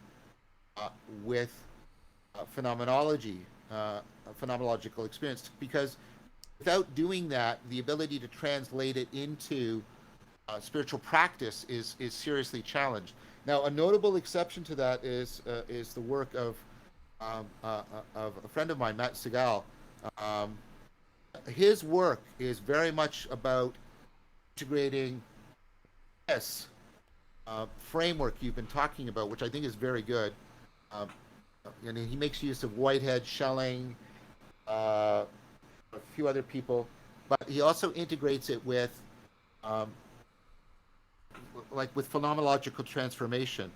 uh, with phenomenology, phenomenological experience, because without doing that, the ability to translate it into spiritual practice is seriously challenged. Now, a notable exception to that is the work of a friend of mine, Matt Segal. Um, his work is very much about integrating this framework you've been talking about, which I think is very good. Um, and he makes use of Whitehead, Schelling, a few other people, but he also integrates it with um, like with phenomenological transformation.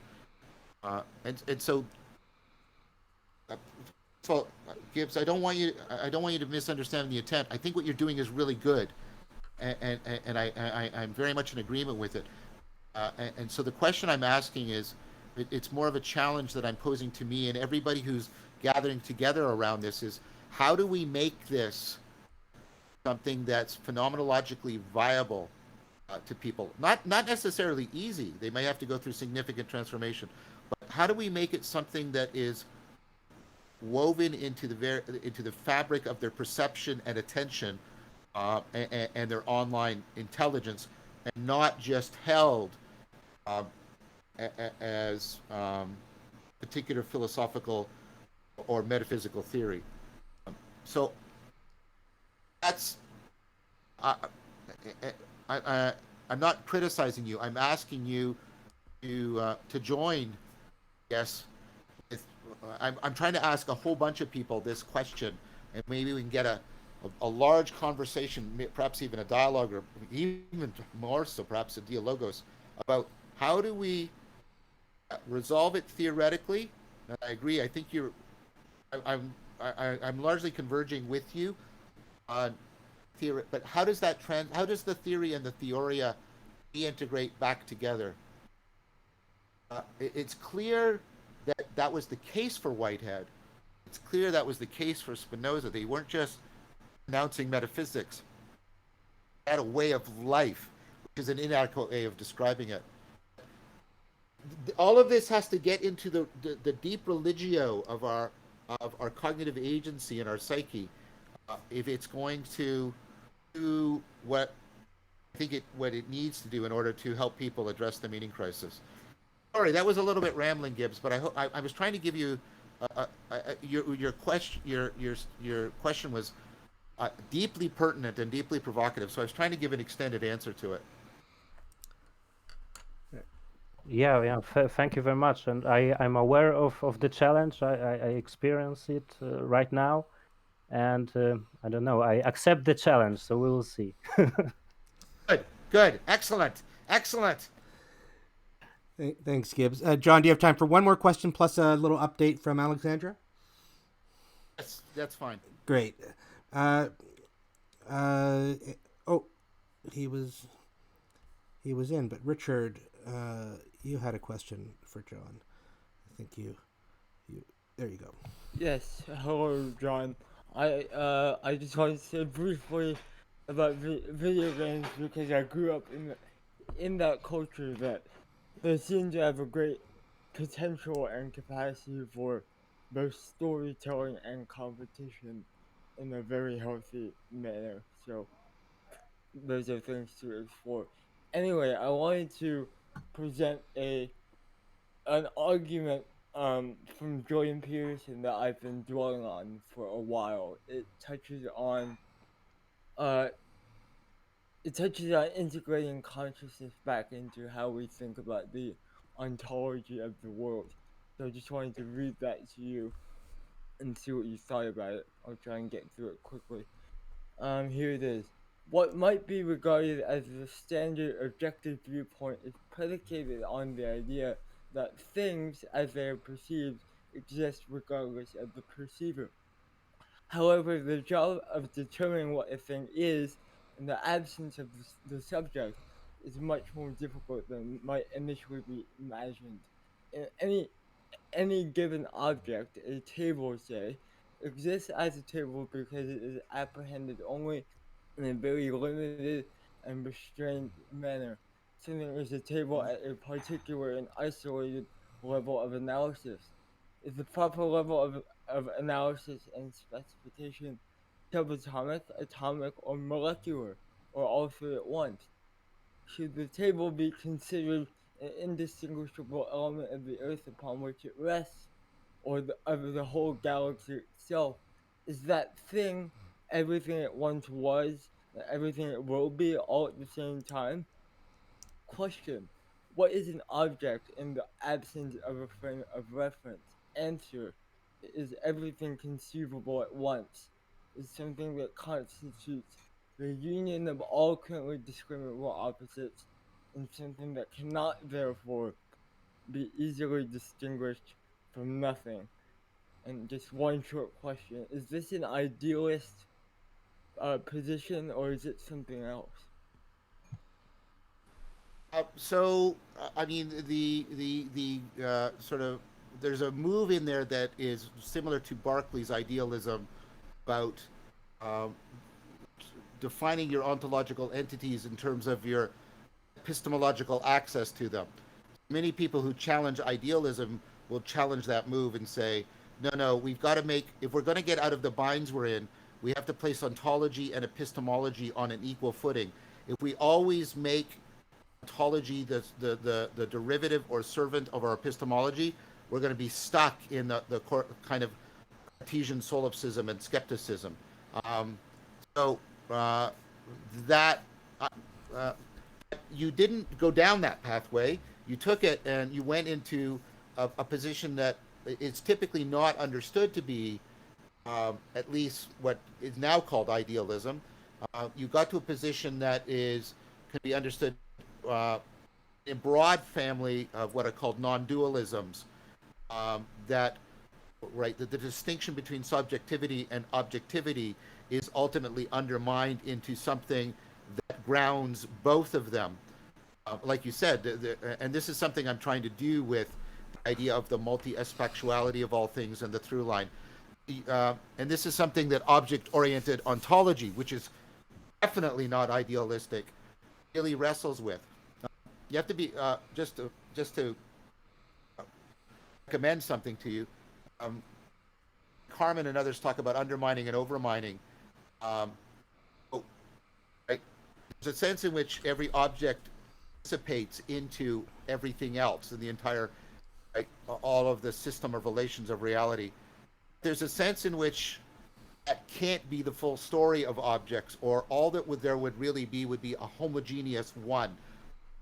And so, uh, so Gibbs, I don't want you to misunderstand the intent. I think what you're doing is really good, and I'm very much in agreement with it. And so the question I'm asking is, it's more of a challenge that I'm posing to me and everybody who's gathering together around this is, how do we make this something that's phenomenologically viable to people? Not necessarily easy. They may have to go through significant transformation, but how do we make it something that is woven into the fabric of their perception and attention and their online intelligence, and not just held um, as particular philosophical or metaphysical theory. So that's I, I, I'm not criticizing you. I'm asking you to join. Yes, I'm trying to ask a whole bunch of people this question, and maybe we can get a large conversation, perhaps even a dialogue, or even more so, perhaps a dialogos, about how do we resolve it theoretically. And I agree. I think I'm largely converging with you on theory, but how does the theory and the theoria integrate back together? It's clear that that was the case for Whitehead. It's clear that was the case for Spinoza. They weren't just announcing metaphysics. They had a way of life, which is an inadequate way of describing it. All of this has to get into the deep religio of our cognitive agency and our psyche, if it's going to do what it needs to do in order to help people address the meaning crisis. Sorry, that was a little bit rambling, Gibbs, but I was trying to give you your question. Your question was deeply pertinent and deeply provocative, so I was trying to give an extended answer to it. Yeah. Thank you very much. And I'm aware of the challenge. I experience it right now. And I don't know, I accept the challenge, so we will see. Good. Excellent. Thanks, Gibbs. John, do you have time for one more question plus a little update from Alexandra? That's fine. Great. Uh, oh, he was he was in. But Richard, you had a question for John. I think you there you go. Yes, hello, John. I just wanted to say briefly about video games because I grew up in that culture that they seem to have a great potential and capacity for both storytelling and competition in a very healthy manner. So those are things to explore. Anyway, I wanted to present an argument from Jordan Peterson that I've been dwelling on for a while. Uh it touches on integrating consciousness back into how we think about the ontology of the world. So I just wanted to read that to you and see what you thought about it. I'll try and get through it quickly. Here it is. What might be regarded as the standard objective viewpoint is predicated on the idea that things, as they are perceived, exist regardless of the perceiver. However, the job of determining what a thing is in the absence of the subject is much more difficult than might initially be imagined. In any given object, a table, say, exists as a table because it is apprehended only in a very limited and restrained manner. Something is a table at a particular and isolated level of analysis. Is the proper level of analysis and specification subatomic, atomic, or molecular, or all three at once? Should the table be considered an indistinguishable element of the earth upon which it rests, or of the whole galaxy itself? Is that thing everything it once was and everything it will be all at the same time? Question: what is an object in the absence of a frame of reference? Answer: is everything conceivable at once? Is something that constitutes the union of all currently discriminable opposites, and something that cannot therefore be easily distinguished from nothing. And just one short question: is this an idealist position, or is it something else? I mean, the sort of there's a move in there that is similar to Berkeley's idealism about um, defining your ontological entities in terms of your epistemological access to them. Many people who challenge idealism will challenge that move and say, no, no, we've got to make, if we're going to get out of the binds we're in, we have to place ontology and epistemology on an equal footing. If we always make ontology the derivative or servant of our epistemology, we're going to be stuck in the kind of Cartesian solipsism and skepticism. Um, so that uh, you didn't go down that pathway. You took it and you went into a position that is typically not understood to be, at least what is now called idealism. You got to a position that can be understood uh, in a broad family of what are called non-dualisms. That right, the distinction between subjectivity and objectivity is ultimately undermined into something that grounds both of them. Like you said, and this is something I'm trying to do with the idea of the multi-aspectuality of all things and the through line. And this is something that object-oriented ontology, which is definitely not idealistic, really wrestles with. You have to be just to recommend something to you. Carmen and others talk about undermining and overmining. Um, right? There's a sense in which every object dissipates into everything else in the entire, right, all of the system of relations of reality. There's a sense in which that can't be the full story of objects, or all that there would really be would be a homogeneous one.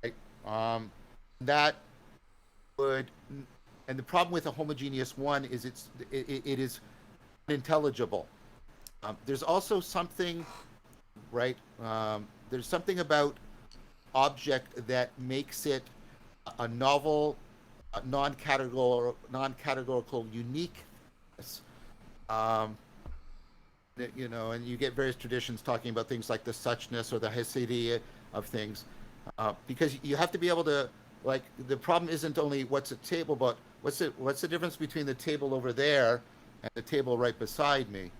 Right? That would, and the problem with a homogeneous one is it is unintelligible. There's also something, right? There's something about object that makes it a novel, non-categorical uniqueness. You know, and you get various traditions talking about things like the suchness or the hasidia of things. because you have to be able to, like, the problem isn't only what's a table, but what's the difference between the table over there and the table right beside me?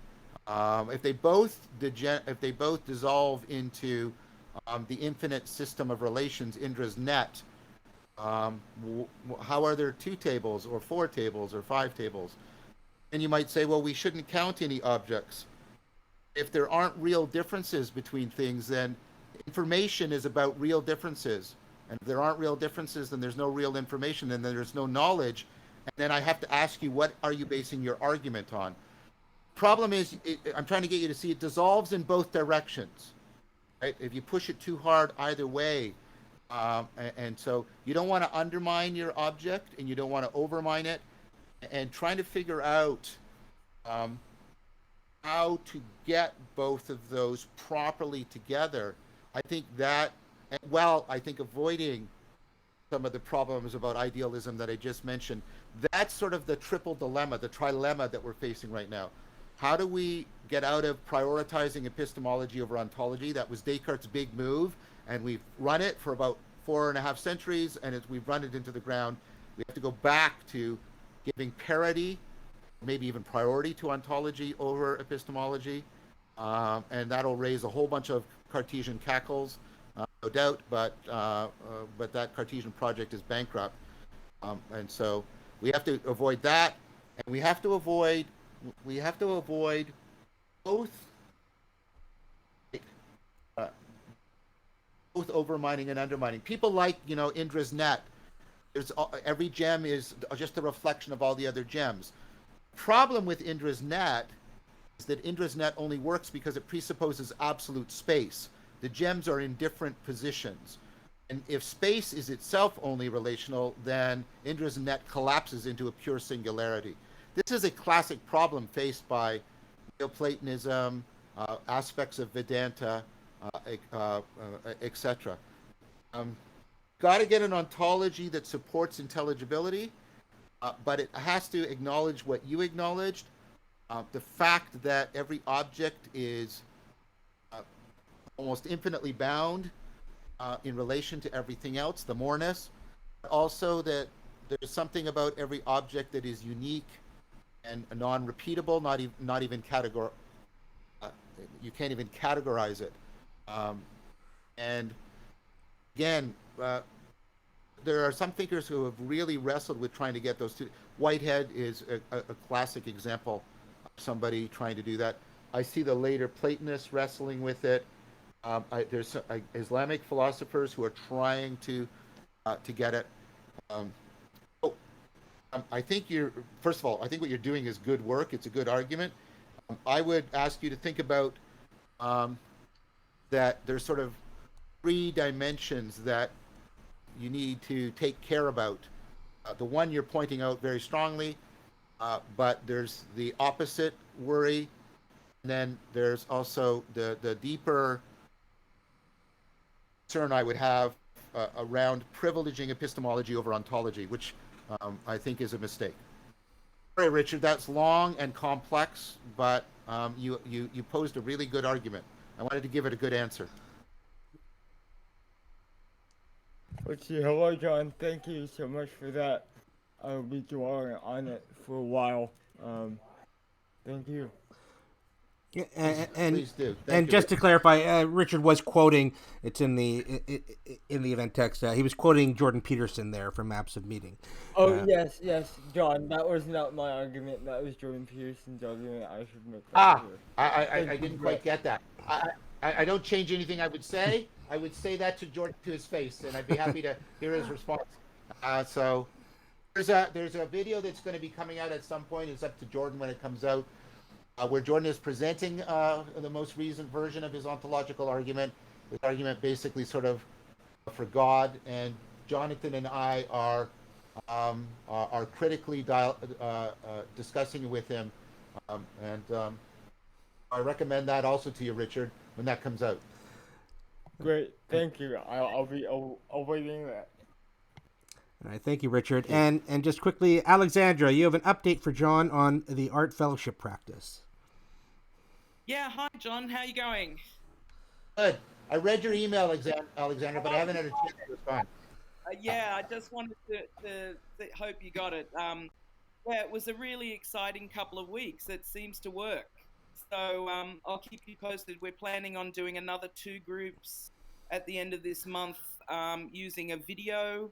If they both dissolve into the infinite system of relations, Indra's net, how are there two tables or four tables or five tables? And you might say, well, we shouldn't count any objects. If there aren't real differences between things, then information is about real differences. And if there aren't real differences, then there's no real information, and then there's no knowledge. And then I have to ask you, what are you basing your argument on? Problem is, I'm trying to get you to see it dissolves in both directions. Right? If you push it too hard either way, and so you don't want to undermine your object, and you don't want to overmine it, and trying to figure out how to get both of those properly together. I think that, well, I think avoiding some of the problems about idealism that I just mentioned, that's sort of the triple dilemma, the trilemma that we're facing right now. How do we get out of prioritizing epistemology over ontology? That was Descartes' big move, and we've run it for about 4.5 centuries, and as we've run it into the ground, we have to go back to giving parity, maybe even priority to ontology over epistemology, and that'll raise a whole bunch of Cartesian cackles, no doubt, but that Cartesian project is bankrupt, and so we have to avoid that, and we have to avoid both both overmining and undermining. People like, Indra's net. Every gem is just a reflection of all the other gems. Problem with Indra's net is that Indra's net only works because it presupposes absolute space. The gems are in different positions. And if space is itself only relational, then Indra's net collapses into a pure singularity. This is a classic problem faced by Neoplatonism, aspects of Vedanta, etc. Got to get an ontology that supports intelligibility, but it has to acknowledge what you acknowledged, the fact that every object is almost infinitely bound in relation to everything else, the moreness, but also that there's something about every object that is unique and non-repeatable, not even categor. You can't even categorize it. And again, there are some thinkers who have really wrestled with trying to get those two. Whitehead is a classic example of somebody trying to do that. I see the later Platonists wrestling with it. There's Islamic philosophers who are trying to get it. I think first of all, I think what you're doing is good work. It's a good argument. I would ask you to think about that there's sort of 3 dimensions that you need to take care about. The one you're pointing out very strongly, but there's the opposite worry, and then there's also the deeper concern I would have around privileging epistemology over ontology, which I think is a mistake. All right, Richard, that's long and complex, but you posed a really good argument. I wanted to give it a good answer. Okay, hello, John. Thank you so much for that. I'll be dwelling on it for a while. Thank you. And Please do. And just to clarify, Richard was quoting. It's in the event text. He was quoting Jordan Peterson there from Maps of Meaning. Oh yes, John. That was not my argument. That was Jordan Peterson's argument. I should make that clear. I didn't quite get that. I don't change anything I would say. I would say that to Jordan, to his face, and I'd be happy to hear his response. So there's a video that's going to be coming out at some point. It's up to Jordan when it comes out, where Jordan is presenting the most recent version of his ontological argument. His argument basically sort of for God, and Jonathan and I are critically discussing it with him, and I recommend that also to you, Richard, when that comes out. Great, thank you. I'll be awaiting that. All right, thank you, Richard. And just quickly, Alexandra, you have an update for John on the art fellowship practice. Yeah, hi John, how you going? Good. I read your email, Alexander, but I haven't had a chance to respond. Yeah, I just wanted to hope you got it. Yeah, it was a really exciting couple of weeks. It seems to work. So I'll keep you posted. We're planning on doing another 2 groups at the end of this month, using a video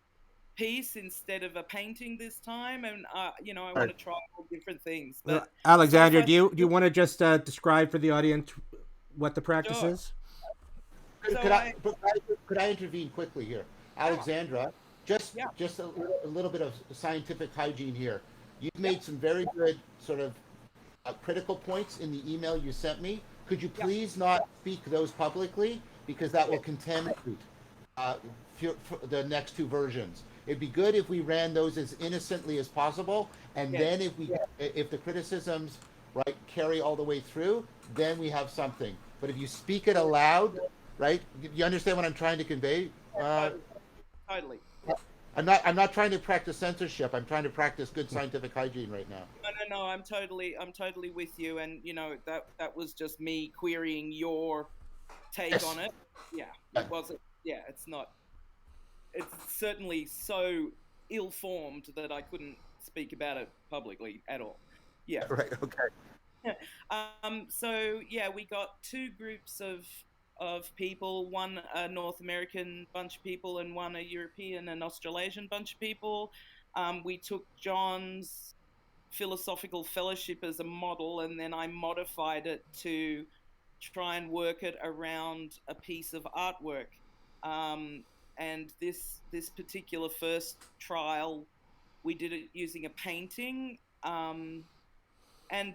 piece instead of a painting this time. And I All want right. to try all different things. So, But so Alexander, far, do you want to just describe for the audience what the practice sure. is? Could, So could I could I intervene quickly here, yeah, Alexandra? yeah, Just a little bit of scientific hygiene here. You've made some very good sort of critical points in the email you sent me. Could you yeah, please not speak those publicly because that will yes, contaminate uh, for the next 2 versions. It'd be good if we ran those as innocently as possible, and yes, then if the criticisms right carry all the way through, then we have something. But if you speak it aloud, right, you understand what I'm trying to convey? Uh, totally, totally. I'm not trying to practice censorship. I'm trying to practice good scientific hygiene right now. No. I'm totally with you. And that was just me querying your take Yes. on it. Yeah, it wasn't. Yeah, it's not. It's certainly so ill-formed that I couldn't speak about it publicly at all. Yeah. Right. Okay. So yeah, we got 2 groups of people, one a North American bunch of people and one a European and Australasian bunch of people. We took John's philosophical fellowship as a model, and then I modified it to try and work it around a piece of artwork. And this particular first trial, we did it using a painting. And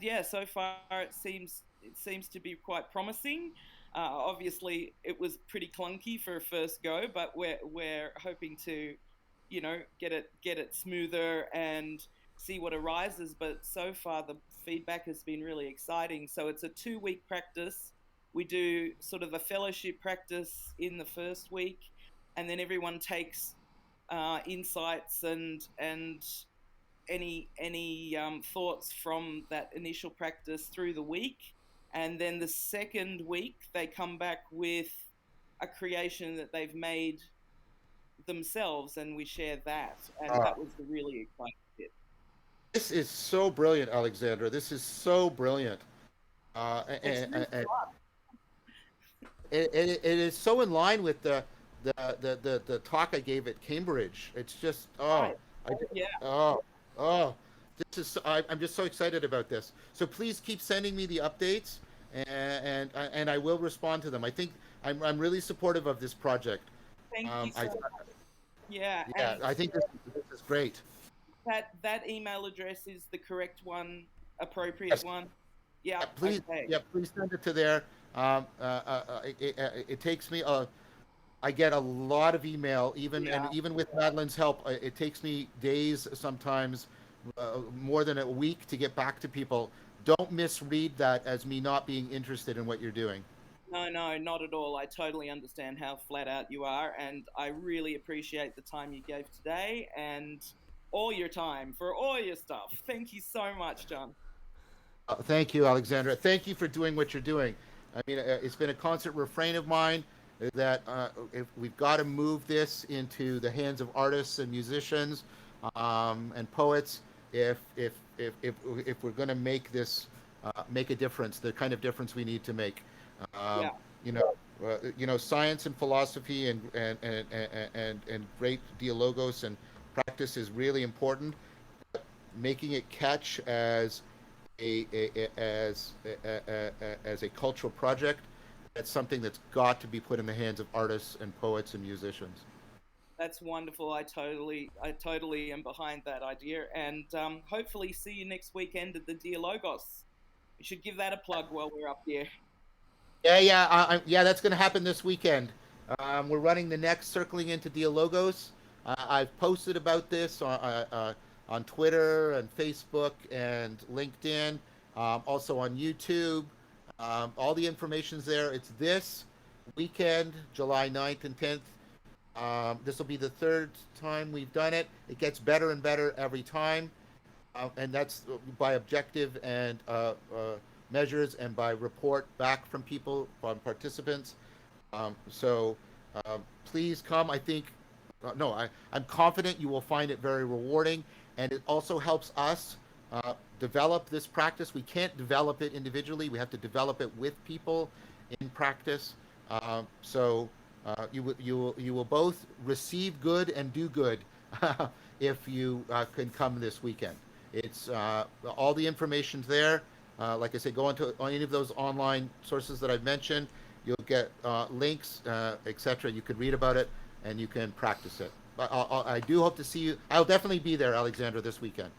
yeah, so far it seems to be quite promising. Obviously, it was pretty clunky for a first go, but we're hoping to, get it smoother and see what arises. But so far, the feedback has been really exciting. So it's a 2-week practice. We do sort of a fellowship practice in the first week, and then everyone takes insights and any thoughts from that initial practice through the week, and then the second week they come back with a creation that they've made themselves, and we share that, and Uh, that was the really exciting bit. this is so brilliant, Alexandra. This is so brilliant. It's really And it is so in line with the talk I gave at Cambridge. It's just right. I, Yeah, oh oh this is I'm just so excited about this. So please keep sending me the updates, and I will respond to them. I think I'm really supportive of this project. thank you I so much. Yeah, Yeah, and I think this is great. that email address is the correct one, appropriate Yes. one. Yeah, Yeah, please, okay. yeah, please send it to there. It takes me I get a lot of email, Yeah, even with Madeline's help, it takes me days, sometimes more than a week to get back to people. Don't misread that as me not being interested in what you're doing. no, not at all. I totally understand how flat out you are, and I really appreciate the time you gave today and all your time for all your stuff. Thank you so much, John. Thank you, Alexandra. Thank you for doing what you're doing. I mean, it's been a constant refrain of mine that if we've got to move this into the hands of artists and musicians and poets, if we're going to make this make a difference, the kind of difference we need to make. Yeah, Um, Science and philosophy and great dialogos and practice is really important. Making it catch as a cultural project, that's something that's got to be put in the hands of artists and poets and musicians. that's wonderful. I totally am behind that idea, and hopefully see you next weekend at the Dialogos. We should give that a plug while we're up here. Yeah, that's going to happen this weekend. We're running the next Circling into Dialogos. I've posted about this on Twitter and Facebook and LinkedIn, also on YouTube. All the information's there. It's this weekend, July 9th and 10th. This will be the third time we've done it. It gets better and better every time, and that's by objective and measures and by report back from people, from participants. So please come. I think, no, I'm confident you will find it very rewarding, and it also helps us develop this practice. We can't develop it individually. We have to develop it with people in practice. You will both receive good and do good if you can come this weekend. It's all the information's there. Like I said, go on any of those online sources that I've mentioned. You'll get links, etc. You could read about it and you can practice it. I do hope to see you. I'll definitely be there, Alexandra, this weekend.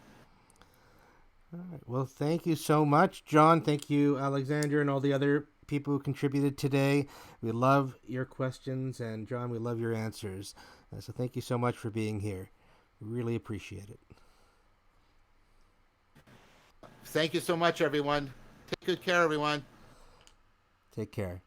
All right. Well, thank you so much, John. Thank you, Alexander, and all the other people who contributed today. We love your questions, and John, we love your answers. So thank you so much for being here. We really appreciate it. Thank you so much, everyone. Take good care, everyone. Take care.